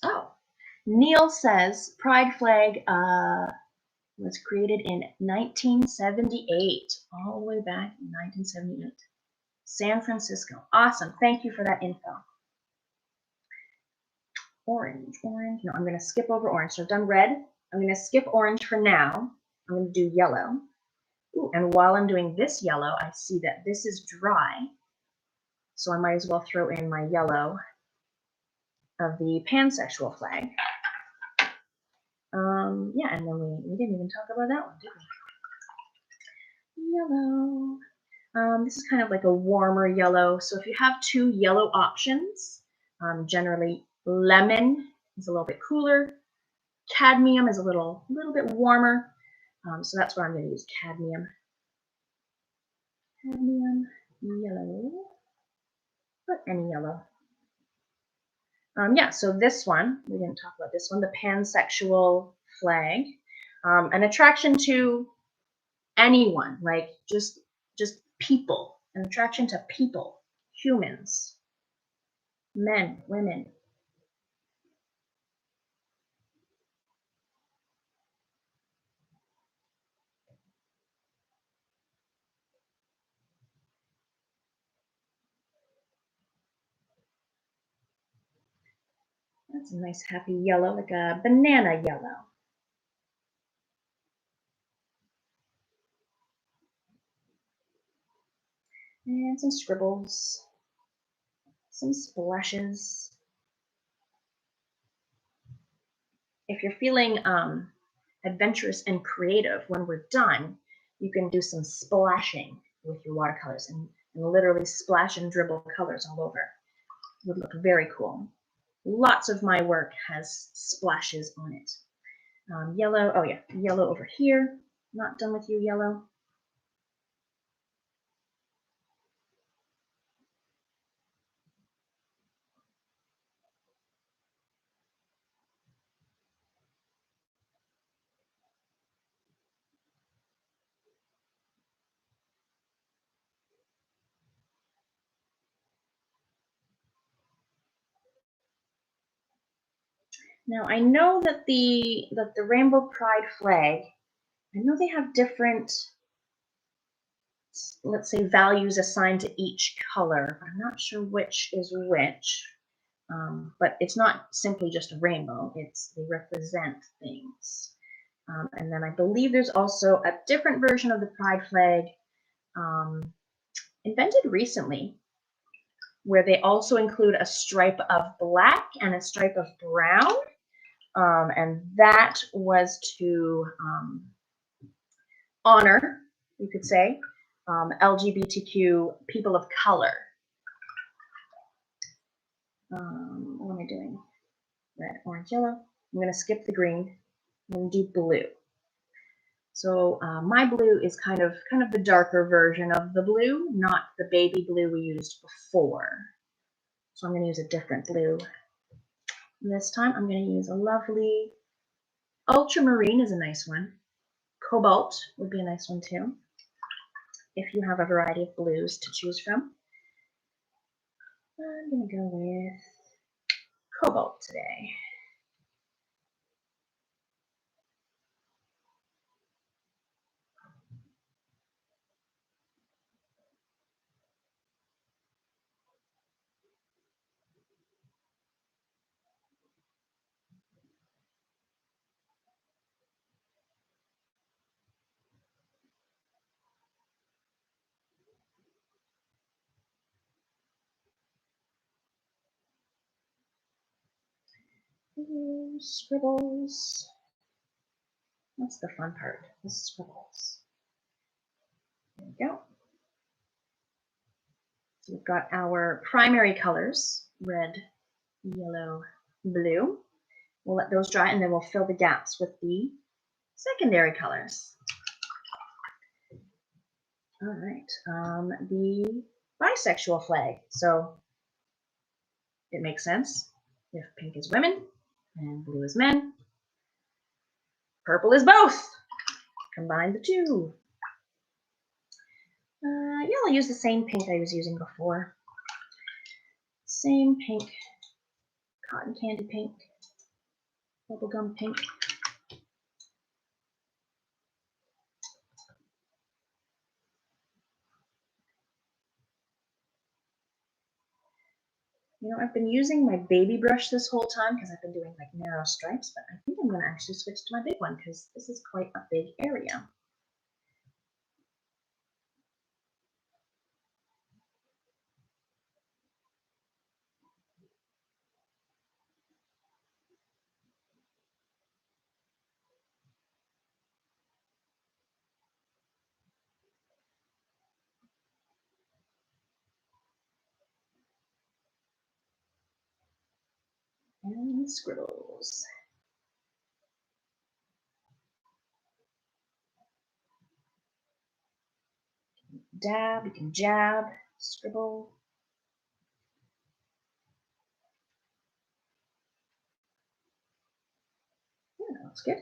Oh, Neil says pride flag was created in 1978, all the way back in 1978. San Francisco. Awesome. Thank you for that info. Orange. No, I'm going to skip over orange. So I've done red. I'm going to skip orange for now. I'm going to do yellow. Ooh, and while I'm doing this yellow, I see that this is dry. So I might as well throw in my yellow of the pansexual flag. Yeah, and then we didn't even talk about that one, did we? Yellow. This is kind of like a warmer yellow. So if you have two yellow options, generally lemon is a little bit cooler. Cadmium is a little bit warmer. So that's where I'm going to use cadmium. Cadmium, yellow, but any yellow. Yeah, so this one, we didn't talk about this one, the pansexual flag. An attraction to anyone, like just people, an attraction to people, humans, men, women. That's a nice happy yellow, like a banana yellow. And some scribbles, some splashes. If you're feeling adventurous and creative when we're done, you can do some splashing with your watercolors and literally splash and dribble colors all over. It would look very cool. Lots of my work has splashes on it. Yellow, oh yeah, yellow over here. Not done with you, yellow. Now I know that the Rainbow Pride flag, I know they have different, let's say, values assigned to each color. I'm not sure which is which, but it's not simply just a rainbow. They represent things. And then I believe there's also a different version of the Pride flag invented recently, where they also include a stripe of black and a stripe of brown. And that was to honor, you could say, LGBTQ people of color. What am I doing? Red, orange, yellow. I'm going to skip the green and do blue. So my blue is kind of the darker version of the blue, not the baby blue we used before. So I'm going to use a different blue. This time I'm going to use a lovely ultramarine is a nice one. Cobalt would be a nice one too, if you have a variety of blues to choose from. I'm going to go with cobalt today. Ooh, scribbles. That's the fun part, the scribbles. There we go. So we've got our primary colors, red, yellow, blue. We'll let those dry and then we'll fill the gaps with the secondary colors. All right, the bisexual flag. So it makes sense if pink is women and blue is men. Purple is both. Combine the two. Yeah, I'll use the same pink I was using before. Same pink, cotton candy pink, bubblegum pink. You know, I've been using my baby brush this whole time because I've been doing like narrow stripes, but I think I'm going to actually switch to my big one because this is quite a big area. And scribbles. Dab, you can jab, scribble. Yeah, that looks good.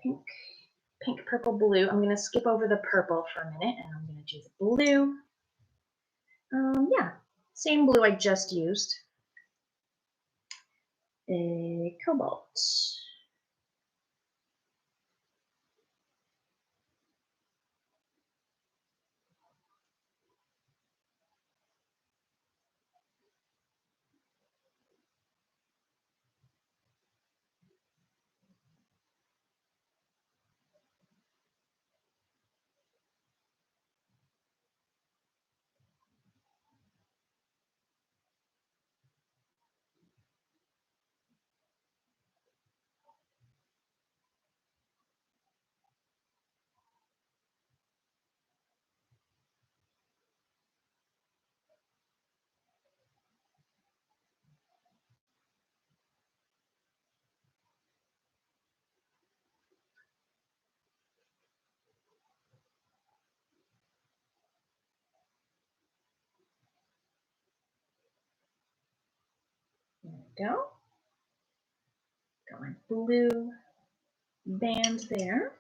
Pink, pink, purple, blue. I'm going to skip over the purple for a minute and I'm going to do the blue. Yeah, same blue I just used. A cobalt. There we go. Got my blue band there.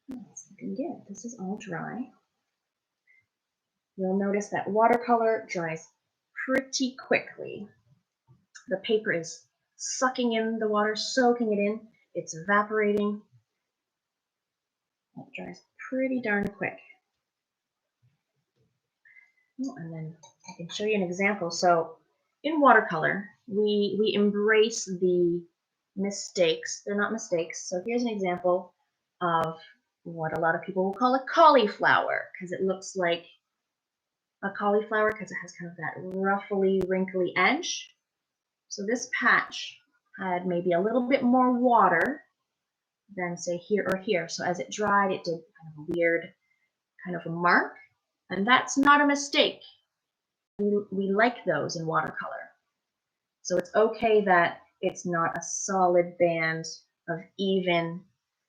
That's looking good. This is all dry. You'll notice that watercolor dries pretty quickly. The paper is sucking in the water, soaking it in. It's evaporating. It dries pretty darn quick. Oh, and then I can show you an example. So in watercolor, we embrace the mistakes. They're not mistakes. So here's an example of what a lot of people will call a cauliflower, because it looks like a cauliflower because it has kind of that ruffly, wrinkly edge. So this patch had maybe a little bit more water than say here or here. So as it dried, it did kind of a weird kind of a mark. And that's not a mistake. We like those in watercolor. So it's okay that it's not a solid band of even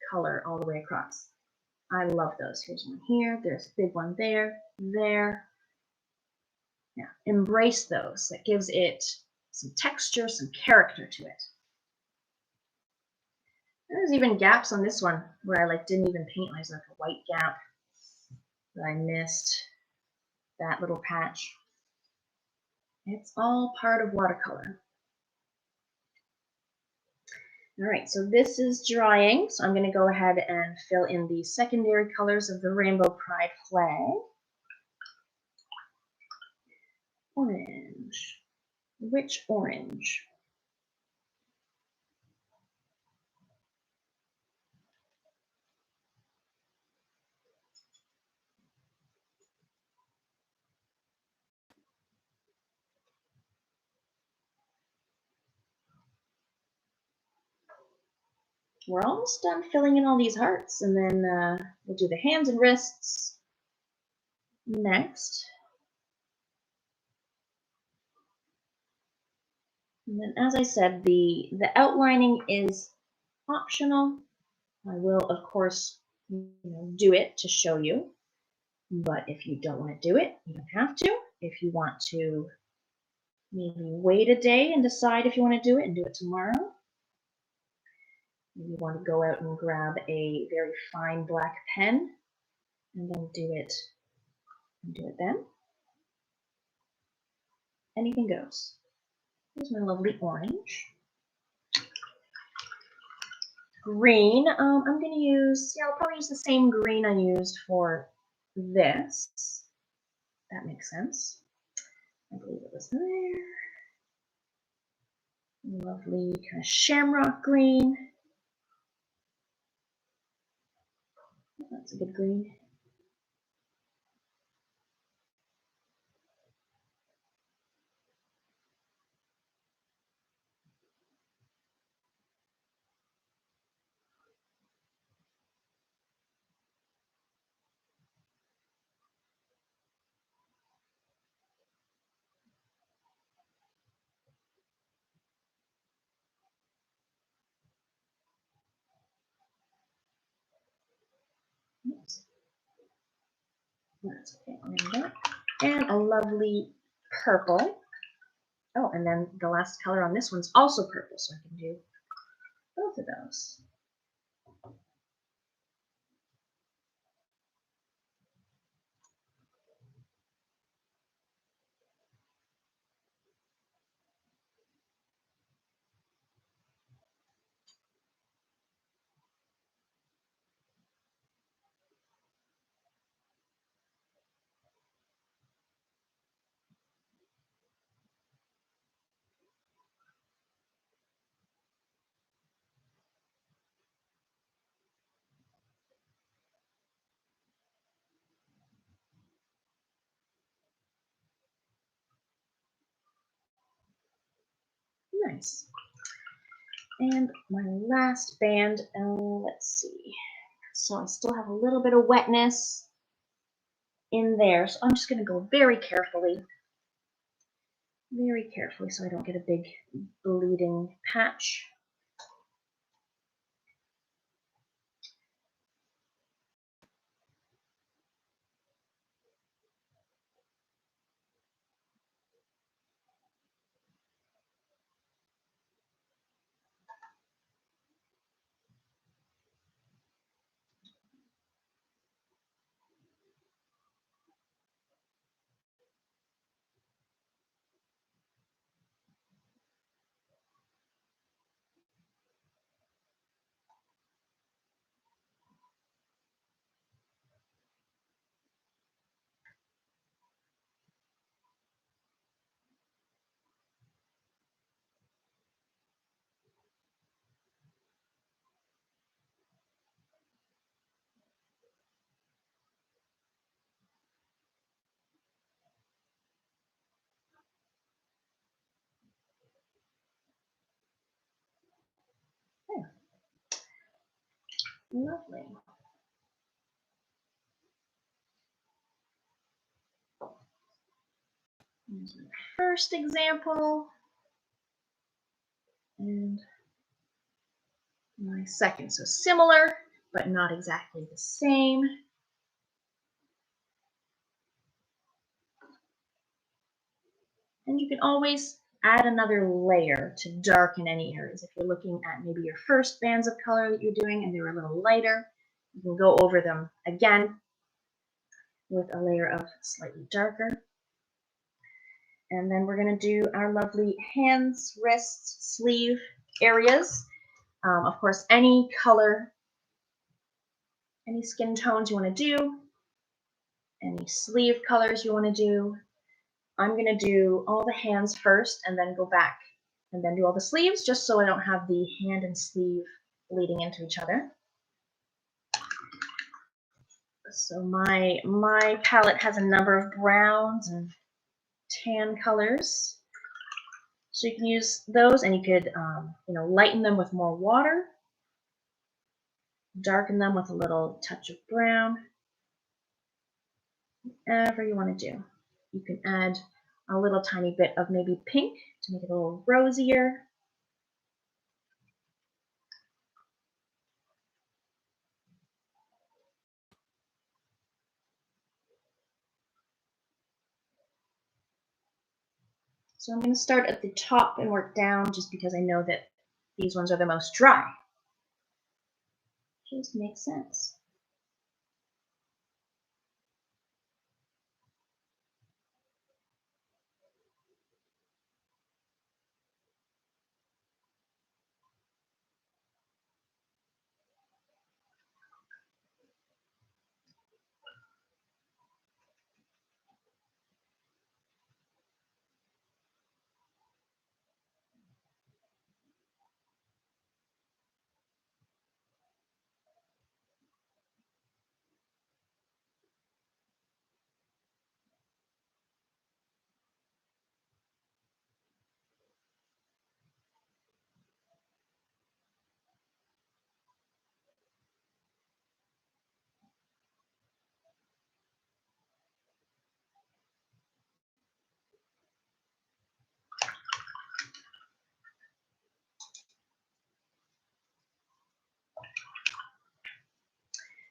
color all the way across. I love those. Here's one here, there's a big one there, there. Yeah, embrace those. That gives it some texture, some character to it. And there's even gaps on this one where I didn't even paint. There's like a white gap that I missed. That little patch. It's all part of watercolor. All right, so this is drying. So I'm going to go ahead and fill in the secondary colors of the Rainbow Pride flag. Orange. Which orange? We're almost done filling in all these hearts, and then we'll do the hands and wrists next. And then, as I said, the outlining is optional. I will, of course, do it to show you. But if you don't want to do it, you don't have to. If you want to maybe wait a day and decide if you want to do it and do it tomorrow. Maybe you want to go out and grab a very fine black pen and then do it then. Anything goes. Here's my lovely orange. Green, I'm going to use, I'll probably use the same green I used for this. That makes sense. I believe it was there. Lovely kind of shamrock green. That's a good green. Oops. That's okay. And a lovely purple. Oh, and then the last color on this one's also purple, so I can do both of those. Nice. And my last band, let's see. So I still have a little bit of wetness in there, so I'm just going to go very carefully so I don't get a big bleeding patch. Lovely. Here's my first example. And my second. So similar, but not exactly the same. And you can always add another layer to darken any areas. If you're looking at maybe your first bands of color that you're doing and they were a little lighter, you can go over them again with a layer of slightly darker. And then we're going to do our lovely hands, wrists, sleeve areas. Of course, any color, any skin tones you want to do, any sleeve colors you want to do. I'm going to do all the hands first and then go back and then do all the sleeves, just so I don't have the hand and sleeve bleeding into each other. So my palette has a number of browns and tan colors. So you can use those, and you could lighten them with more water, darken them with a little touch of brown, whatever you want to do. You can add a little tiny bit of maybe pink to make it a little rosier. So I'm going to start at the top and work down, just because I know that these ones are the most dry. Just makes sense.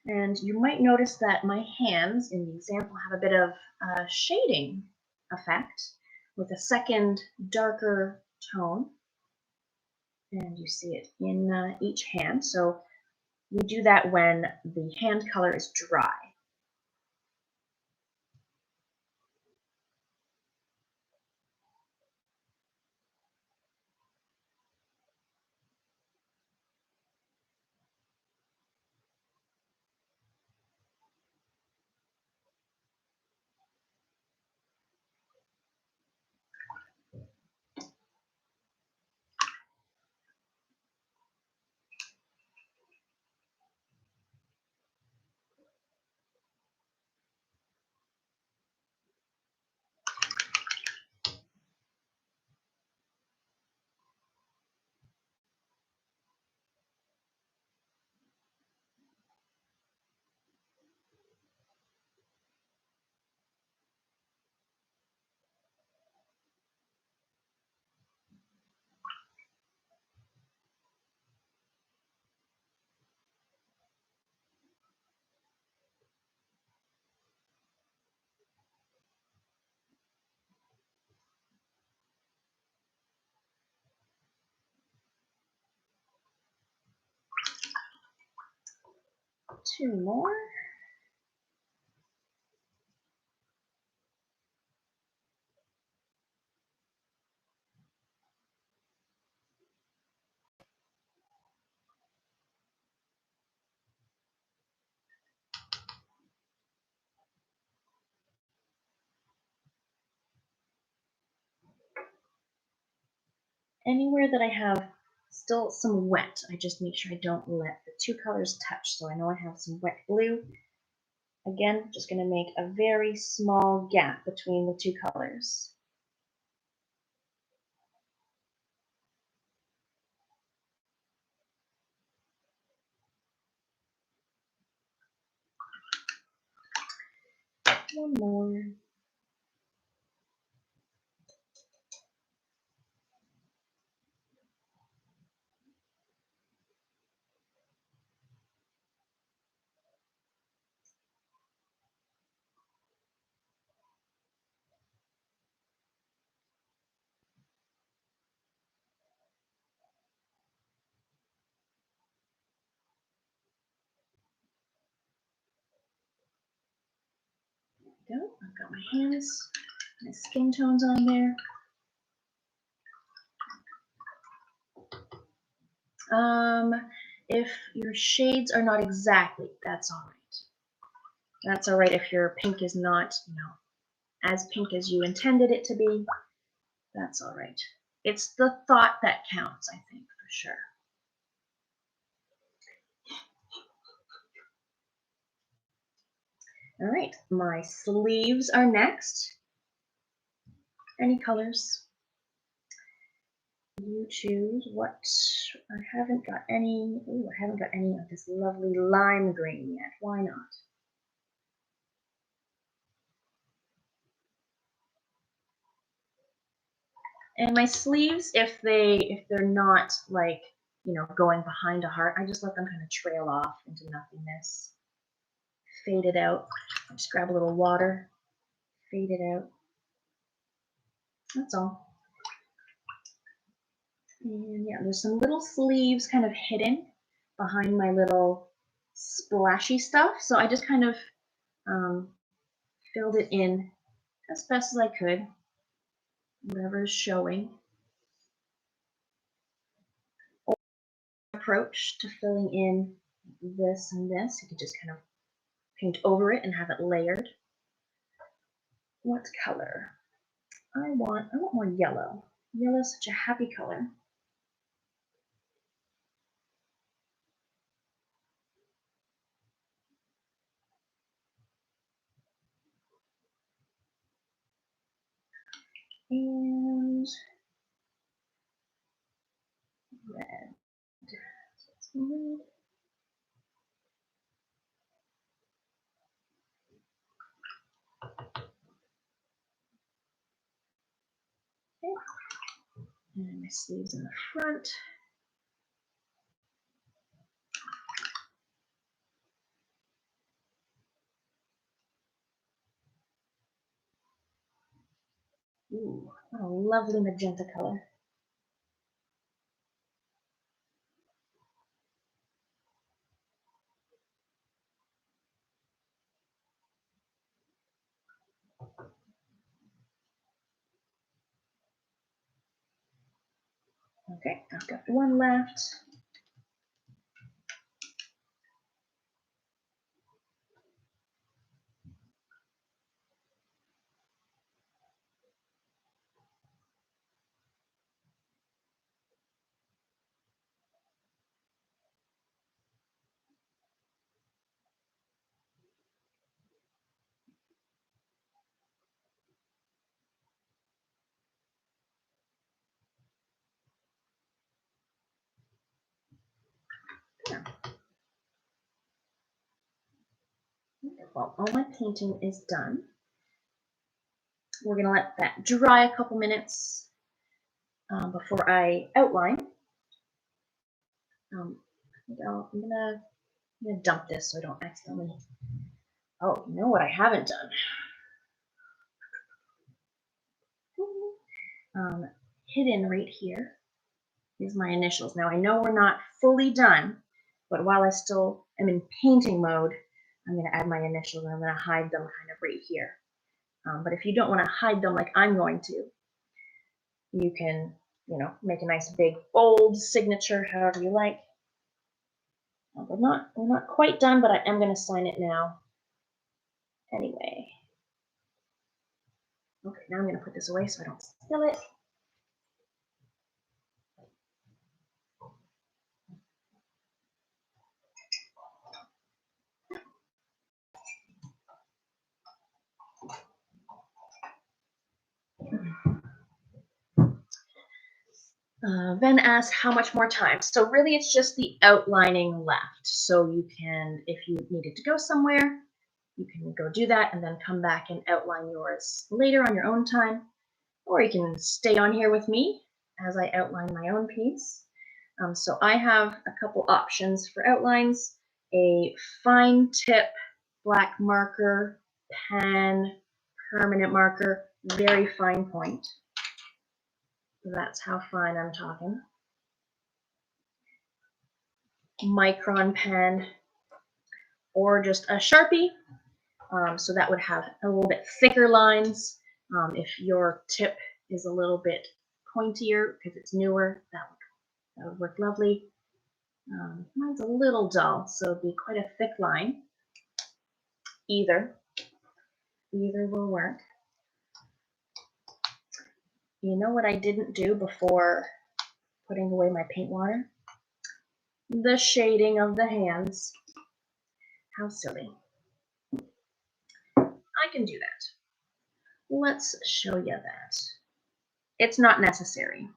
And you might notice that my hands in the example have a bit of shading effect with a second darker tone. And you see it in each hand. So we do that when the hand color is dry. Two more. Anywhere that I have still some wet, I just make sure I don't let the two colors touch. So I know I have some wet blue. Again, just going to make a very small gap between the two colors. One more. There we go. I've got my hands, my skin tones on there. If your shades are not exactly, that's all right. That's all right if your pink is not, as pink as you intended it to be. That's all right. It's the thought that counts, I think, for sure. All right, my sleeves are next. Any colors? You choose what. I haven't got any. Ooh, I haven't got any of this lovely lime green yet. Why not? And my sleeves, if they're not like, going behind a heart, I just let them kind of trail off into nothingness. Fade it out. Just grab a little water, fade it out. That's all. And yeah, there's some little sleeves kind of hidden behind my little splashy stuff. So I just kind of filled it in as best as I could, whatever is showing. Approach to filling in this and this. You can just kind of paint over it and have it layered. What color? I want more yellow. Yellow is such a happy color. And red. So red. Okay. And my sleeves in the front. Ooh, what a lovely magenta color. Okay, I've got one left. Yeah. Well, all my painting is done. We're going to let that dry a couple minutes before I outline. I'm gonna dump this so I don't accidentally. Oh, you know what I haven't done? Hidden right here is my initials. Now I know we're not fully done, but while I still am in painting mode, I'm going to add my initials and I'm going to hide them kind of right here. But if you don't want to hide them like I'm going to, you can, make a nice big bold signature however you like. We're not quite done, but I am going to sign it now anyway. Okay, now I'm going to put this away so I don't spill it. Then asked how much more time. So really it's just the outlining left. So you can, if you needed to go somewhere, You can go do that and then come back and outline yours later on your own time, or you can stay on here with me as I outline my own piece. So I have a couple options for outlines: a fine tip black marker, pen, permanent marker, very fine point. That's how fine I'm talking. Micron pen, or just a Sharpie. So that would have a little bit thicker lines. If your tip is a little bit pointier because it's newer, that would work lovely. Mine's a little dull, so it'd be quite a thick line. Either will work. You know what I didn't do before putting away my paint water? The shading of the hands. How silly. I can do that. Let's show you that. It's not necessary,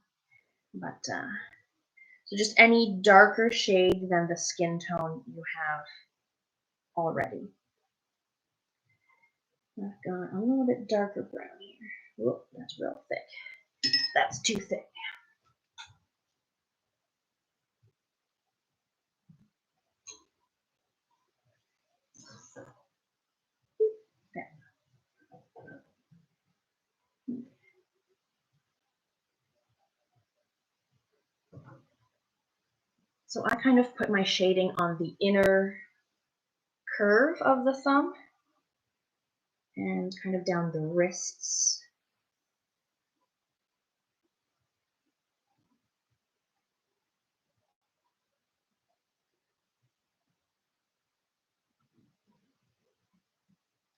but so just any darker shade than the skin tone you have already. I've got a little bit darker brown here. Whoop, that's real thick. That's too thick. There. So I kind of put my shading on the inner curve of the thumb and kind of down the wrists.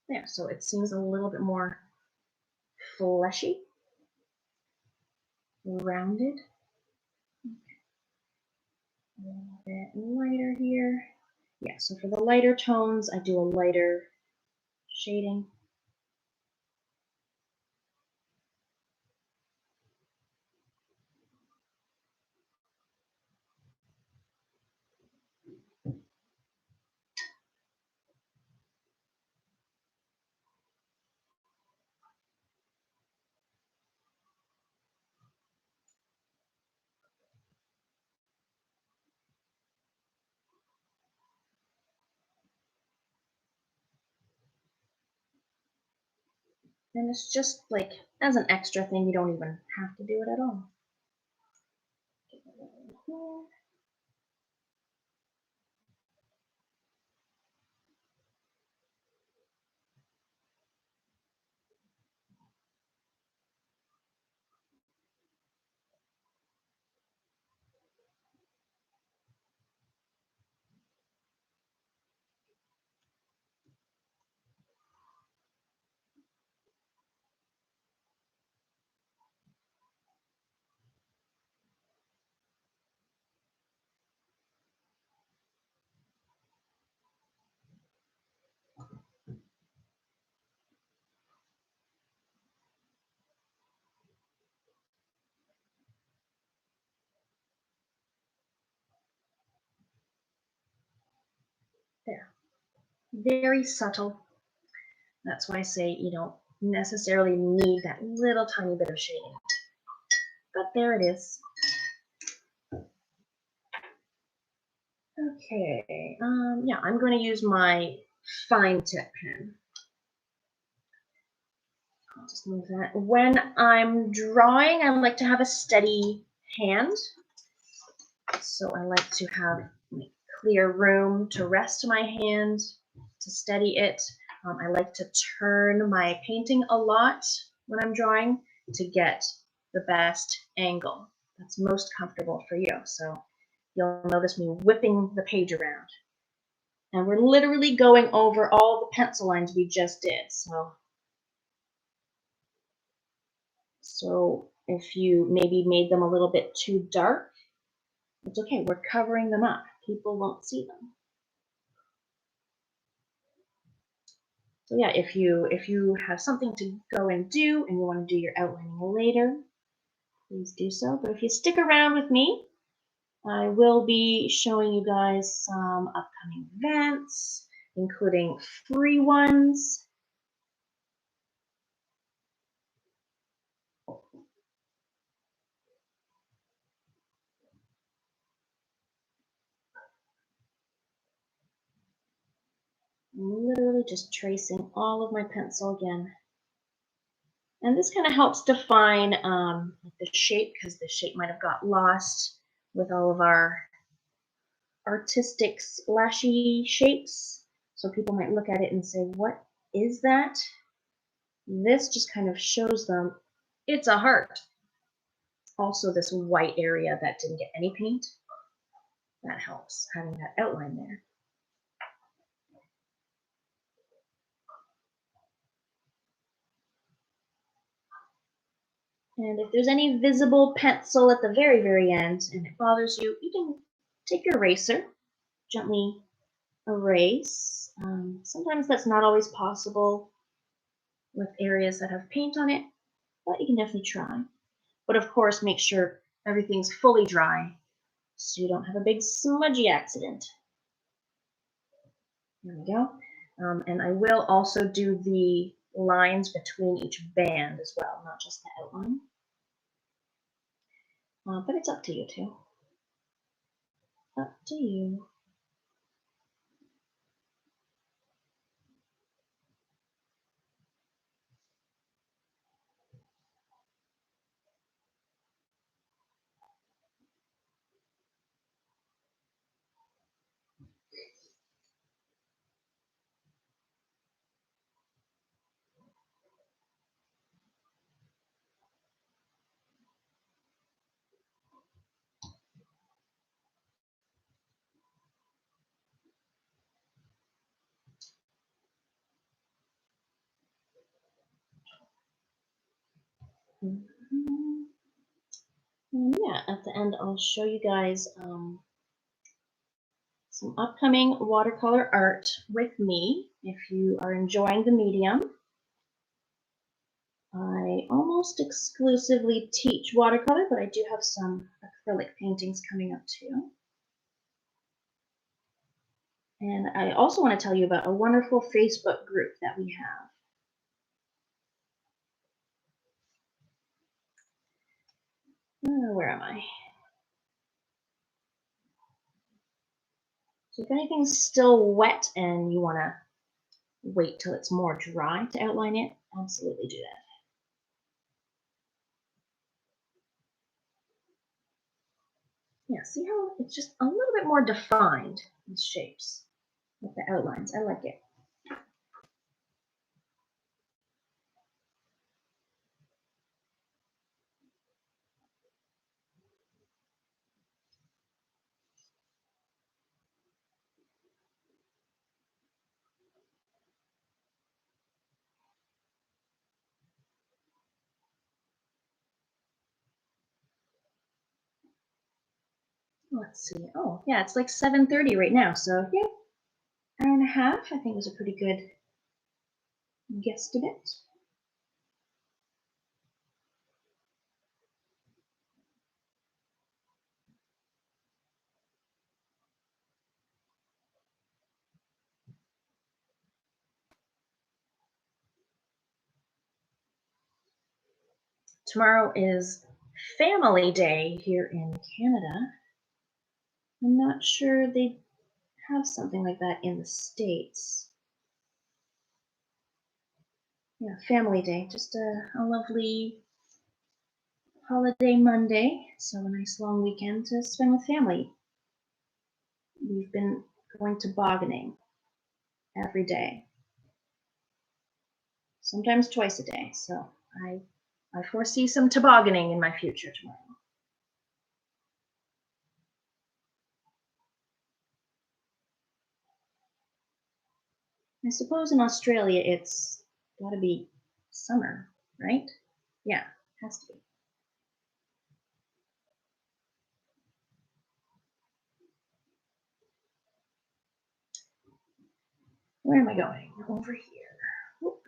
There, so it seems a little bit more fleshy, rounded. A little bit lighter here. Yeah, so for the lighter tones, I do a lighter shading. And it's just like, as an extra thing, you don't even have to do it at all. There. Very subtle. That's why I say you don't necessarily need that little tiny bit of shading. But there it is. Okay, yeah, I'm going to use my fine tip pen. I'll just move that. When I'm drawing, I like to have a steady hand. So I like to have clear room to rest my hand, to steady it. I like to turn my painting a lot when I'm drawing to get the best angle that's most comfortable for you. So you'll notice me whipping the page around. And we're literally going over all the pencil lines we just did. So if you maybe made them a little bit too dark, it's okay. We're covering them up. People won't see them. So yeah, if you have something to go and do and you want to do your outlining later, please do so. But if you stick around with me, I will be showing you guys some upcoming events. including free ones. I'm literally just tracing all of my pencil again. And this kind of helps define the shape, because the shape might have got lost with all of our artistic splashy shapes. So people might look at it and say, what is that? This just kind of shows them it's a heart. Also, this white area that didn't get any paint, that helps, having that outline there. And if there's any visible pencil at the very, very end and it bothers you, you can take your eraser, gently erase. Sometimes that's not always possible with areas that have paint on it, but you can definitely try. But of course, make sure everything's fully dry so you don't have a big smudgy accident. There we go. And I will also do the lines between each band as well, not just the outline. But it's up to you too. Up to you. And yeah, at the end, I'll show you guys some upcoming watercolor art with me if you are enjoying the medium. I almost exclusively teach watercolor, but I do have some acrylic paintings coming up too. And I also want to tell you about a wonderful Facebook group that we have. Where am I? So if anything's still wet and you want to wait till it's more dry to outline it, absolutely do that. Yeah, see how it's just a little bit more defined, these shapes with the outlines. I like it. Let's see. Oh, yeah, it's like 7:30 right now. So yeah, hour and a half, I think was a pretty good guesstimate. Tomorrow is Family Day here in Canada. I'm not sure they have something like that in the States. Yeah, Family Day, just a lovely holiday Monday, so a nice long weekend to spend with family. We've been going tobogganing every day, sometimes twice a day, so I foresee some tobogganing in my future tomorrow. I suppose in Australia it's got to be summer, right? Yeah, has to be. Where am I going? Over here. Whoop.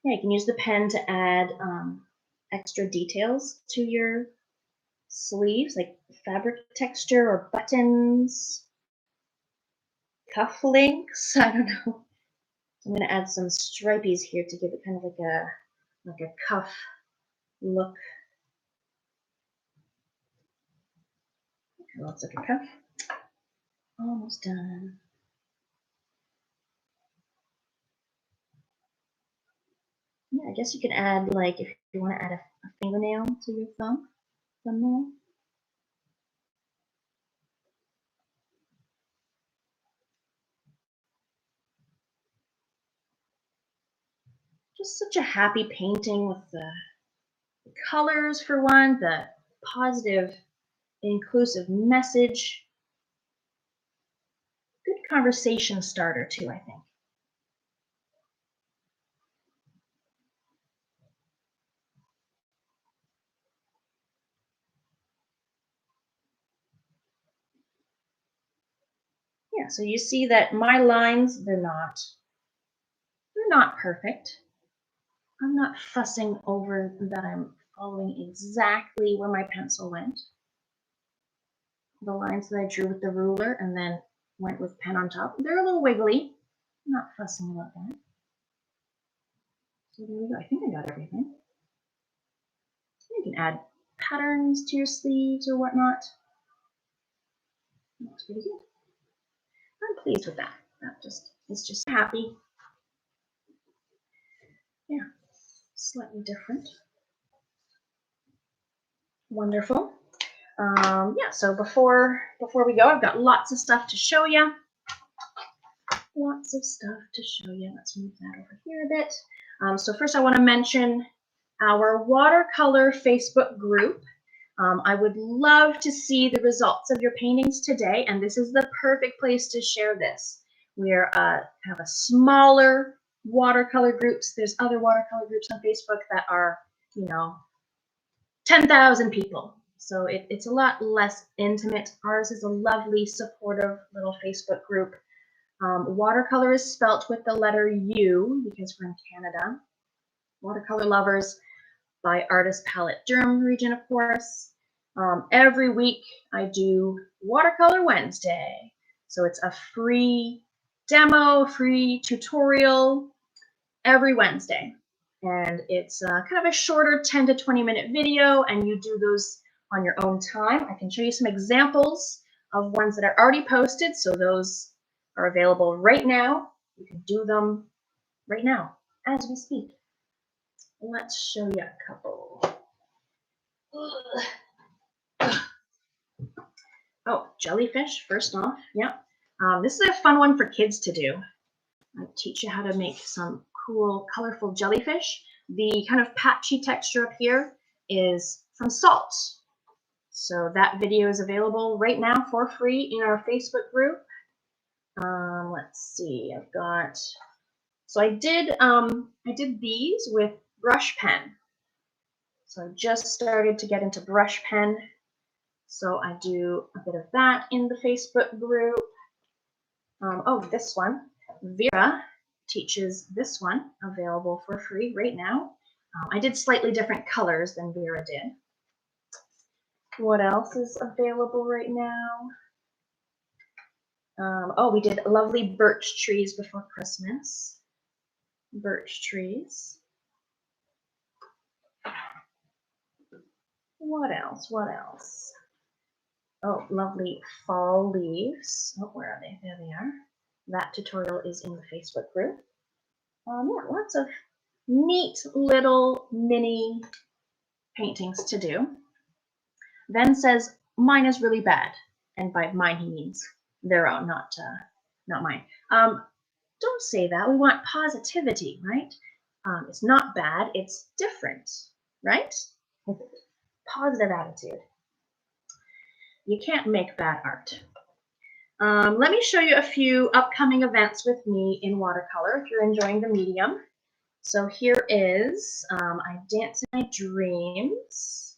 Yeah, you can use the pen to add extra details to your sleeves, like fabric texture or buttons. cufflinks. I don't know. I'm going to add some stripies here to give it kind of like a cuff look. It looks like a cuff. Almost done. Yeah, I guess you could add, like, if you want to add a fingernail to your thumbnail. Just such a happy painting with the colors for one, the positive, inclusive message. Good conversation starter too, I think. Yeah, so you see that my lines, they're not perfect. I'm not fussing over that I'm following exactly where my pencil went. The lines that I drew with the ruler and then went with pen on top, they're a little wiggly. I'm not fussing about that. So there we go. I think I got everything. You can add patterns to your sleeves or whatnot. That looks pretty good. I'm pleased with that. It's just happy. Yeah, slightly different. Wonderful. Yeah, so before we go, I've got lots of stuff to show you. Lots of stuff to show you. Let's move that over here a bit. So first I want to mention our watercolor Facebook group. I would love to see the results of your paintings today, and this is the perfect place to share this. We're kind of a smaller watercolor groups. There's other watercolor groups on Facebook that are, 10,000 people. So it's a lot less intimate. Ours is a lovely, supportive little Facebook group. Watercolor is spelt with the letter U because we're in Canada. Watercolor Lovers by Artist Palette Durham region, of course. Every week I do Watercolor Wednesday. So it's a free demo, free tutorial every Wednesday. And it's kind of a shorter 10 to 20 minute video, and you do those on your own time. I can show you some examples of ones that are already posted. So those are available right now. You can do them right now as we speak. Let's show you a couple. Oh, jellyfish, first off. Yeah. This is a fun one for kids to do. I teach you how to make some cool, colorful jellyfish. The kind of patchy texture up here is from salt. So that video is available right now for free in our Facebook group. Let's see, I've got, so I did these with brush pen. So I just started to get into brush pen. So I do a bit of that in the Facebook group. Oh, this one, Vera teaches this one, available for free right now. I did slightly different colors than Vera did. What else is available right now? Oh, we did lovely birch trees before Christmas. Birch trees. What else? What else? Oh, lovely fall leaves. Oh, where are they? There they are. That tutorial is in the Facebook group. Yeah, lots of neat little mini paintings to do. Ben says mine is really bad, and by mine he means their own, not mine. Don't say that. We want positivity, right? It's not bad. It's different, right? Positive attitude. You can't make bad art. Let me show you a few upcoming events with me in watercolor if you're enjoying the medium. So here is I Dance in My Dreams.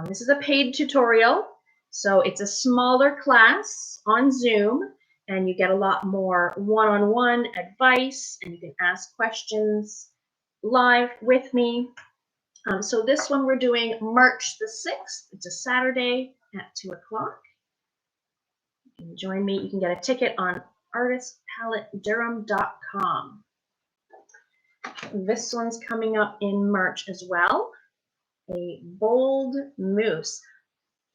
This is a paid tutorial. So it's a smaller class on Zoom, and you get a lot more one-on-one advice, and you can ask questions live with me. So this one we're doing March the 6th. It's a Saturday at 2 o'clock. You can join me. You can get a ticket on artistpaletterm.com. This one's coming up in March as well. A bold moose.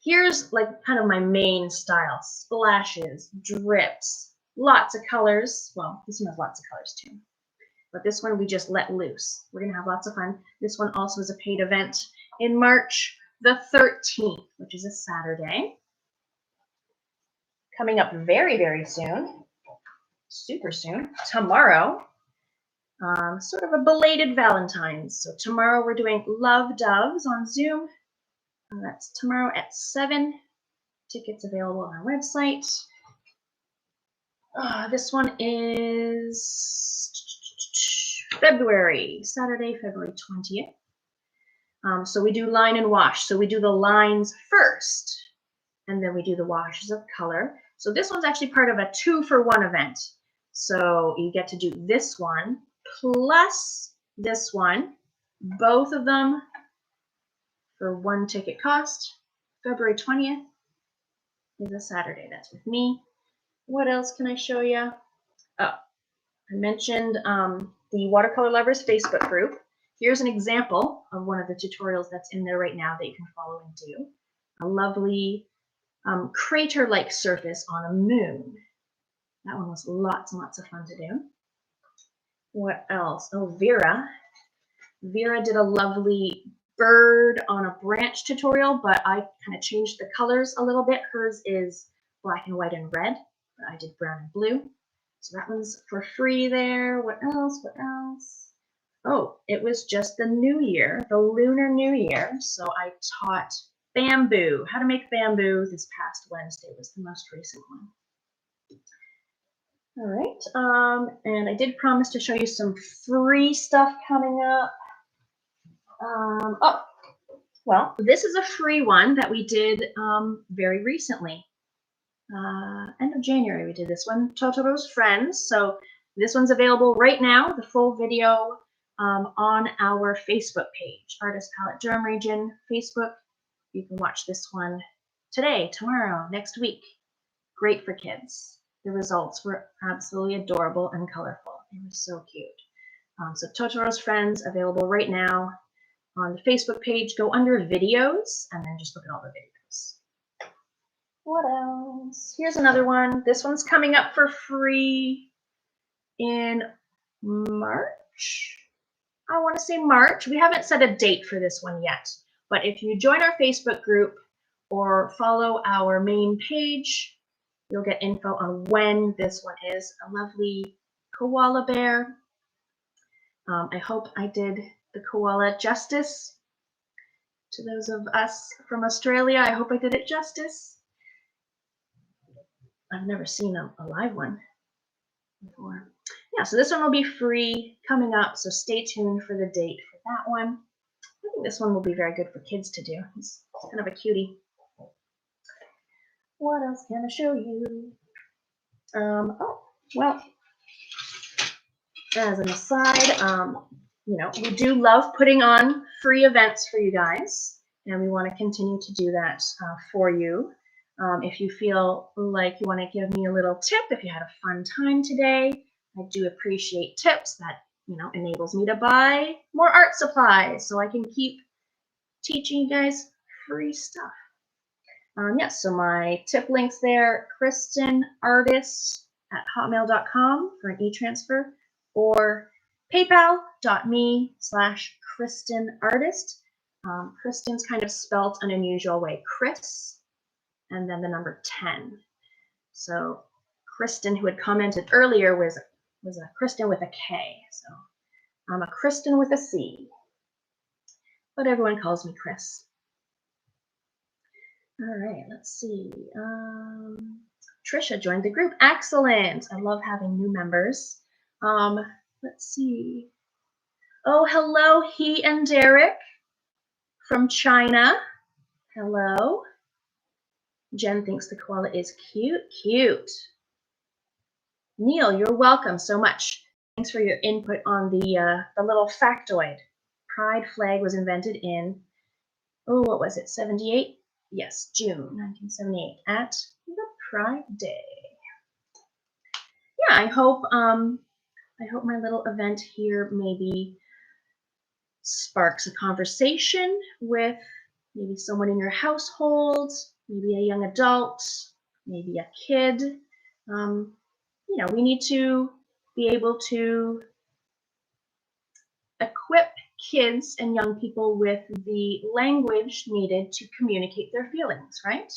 Here's like kind of my main style. Splashes, drips, lots of colors. Well, this one has lots of colors too. But this one we just let loose. We're going to have lots of fun. This one also is a paid event in March the 13th, which is a Saturday. Coming up very, very soon. Super soon. Tomorrow. Sort of a belated Valentines. So tomorrow we're doing Love Doves on Zoom. That's tomorrow at 7. Tickets available on our website. This one is Saturday, February 20th. So we do line and wash. So we do the lines first, and then we do the washes of color. So this one's actually part of a 2-for-1 event. So you get to do this one plus this one, both of them for 1 ticket cost. February 20th is a Saturday. That's with me. What else can I show you? Oh, I mentioned the Watercolor Lovers Facebook group. Here's an example of one of the tutorials that's in there right now that you can follow and do. A lovely crater-like surface on a moon. That one was lots and lots of fun to do. What else? Oh, Vera. Vera did a lovely bird on a branch tutorial, but I kind of changed the colors a little bit. Hers is black and white and red, but I did brown and blue. So that one's for free there. What else? What else? Oh, it was just the New Year, the Lunar New Year. So I taught bamboo, how to make bamboo. This past Wednesday was the most recent one. All right, and I did promise to show you some free stuff coming up. Oh, well, this is a free one that we did very recently. End of January we did this one, Totoro's Friends. So this one's available right now, the full video on our Facebook page, Artist Palette Durham Region Facebook. You can watch this one today, tomorrow, next week. Great for kids. The results were absolutely adorable and colorful. They were so cute. So Totoro's Friends, available right now on the Facebook page. Go under videos and then just look at all the videos. What else? Here's another one. This one's coming up for free in March. I want to say March. We haven't set a date for this one yet. But if you join our Facebook group or follow our main page, you'll get info on when this one is. A lovely koala bear. I hope I did the koala justice. To those of us from Australia, I hope I did it justice. I've never seen a live one before. Yeah, so this one will be free coming up, so stay tuned for the date for that one. I think this one will be very good for kids to do. It's kind of a cutie. What else can I show you? Oh, well, as an aside, you know, we do love putting on free events for you guys, and we want to continue to do that for you. If you feel like you want to give me a little tip, if you had a fun time today, I do appreciate tips. That, you know, enables me to buy more art supplies so I can keep teaching you guys free stuff. Yes, so my tip links there, kristenartist@hotmail.com for an e-transfer, or paypal.me/kristenartist. Kristen's kind of spelt an unusual way, Chris, and then the number 10. So Kristen, who had commented earlier, was a Kristen with a K. So I'm a Kristen with a C, but everyone calls me Chris. All right, let's see. Trisha joined the group. Excellent. I love having new members. Let's see. Oh, hello, he and Derek from China. Hello. Jen thinks the koala is cute. Cute. Neil, you're welcome so much. Thanks for your input on the little factoid. Pride flag was invented in, oh, what was it, 78? Yes, June 1978 at the Pride Day. yeah, I hope my little event here maybe sparks a conversation with maybe someone in your household, maybe a young adult, maybe a kid. We need to be able to equip kids and young people with the language needed to communicate their feelings, right?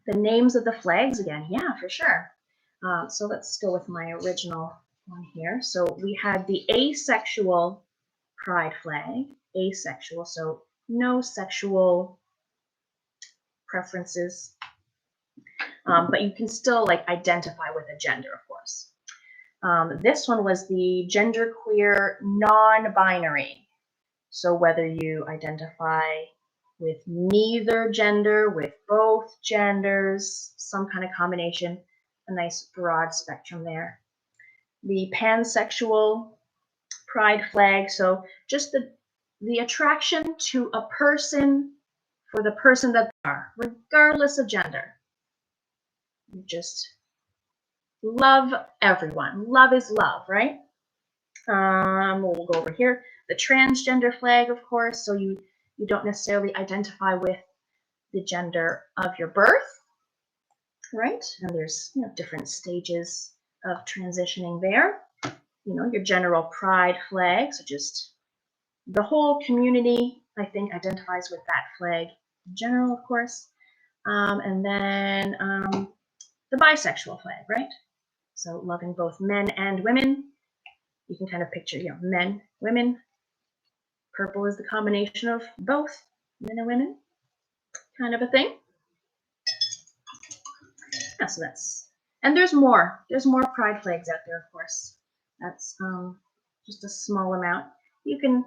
The names of the flags again, yeah, for sure. So let's go with my original one here. So we had the asexual pride flag, asexual, so no sexual preferences, but you can still like identify with a gender, of course. This one was the genderqueer non-binary. So whether you identify with neither gender, with both genders, some kind of combination, a nice broad spectrum there. The pansexual pride flag, so just the attraction to a person for the person that they are, regardless of gender. You just love everyone. Love is love, right? We'll go over here. The transgender flag, of course, so you don't necessarily identify with the gender of your birth, right? And there's different stages of transitioning there. Your general pride flag, so just the whole community, I think, identifies with that flag in general, of course. And then the bisexual flag, right? So loving both men and women. You can kind of picture, men, women. Purple is the combination of both men and women, kind of a thing. Yeah, so and there's more. There's more pride flags out there, of course. That's just a small amount. You can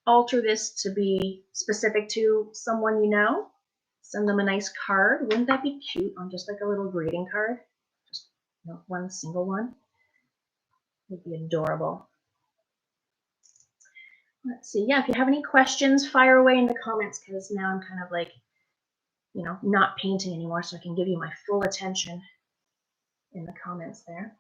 alter this to be specific to someone you know. Send them a nice card. Wouldn't that be cute on just like a little greeting card? Just one single one. Would be adorable. Let's see. Yeah, if you have any questions, fire away in the comments because now I'm kind of like, not painting anymore, so I can give you my full attention in the comments there.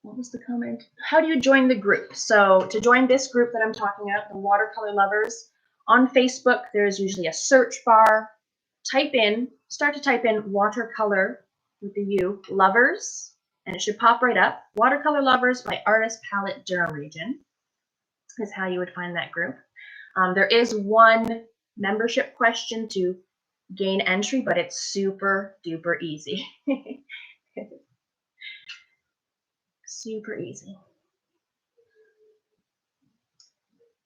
What was the comment? How do you join the group? So to join this group that I'm talking about, the Watercolor Lovers, on Facebook, there's usually a search bar. Start to type in Watercolor with the U, Lovers, and it should pop right up. Watercolor Lovers by Artist Palette Durham Region is how you would find that group. There is one membership question to gain entry, but it's super duper easy. Super easy.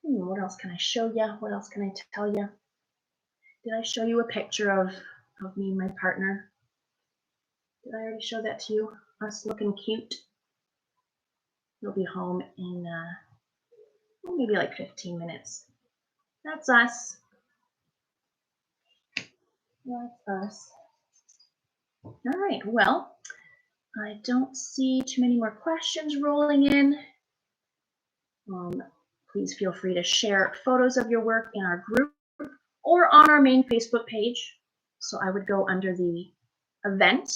What else can I show you? What else can I tell you? Did I show you a picture of me and my partner? Did I already show that to you? Us looking cute. He'll be home in maybe like 15 minutes. That's us. That's us. All right, well, I don't see too many more questions rolling in. Please feel free to share photos of your work in our group or on our main Facebook page. So I would go under the event.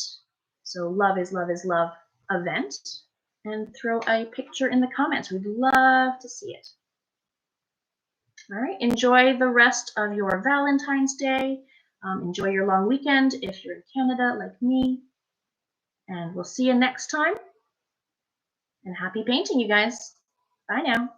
So Love is Love event and throw a picture in the comments. We'd love to see it. All right, enjoy the rest of your Valentine's Day. Enjoy your long weekend if you're in Canada like me. And we'll see you next time. And happy painting, you guys. Bye now.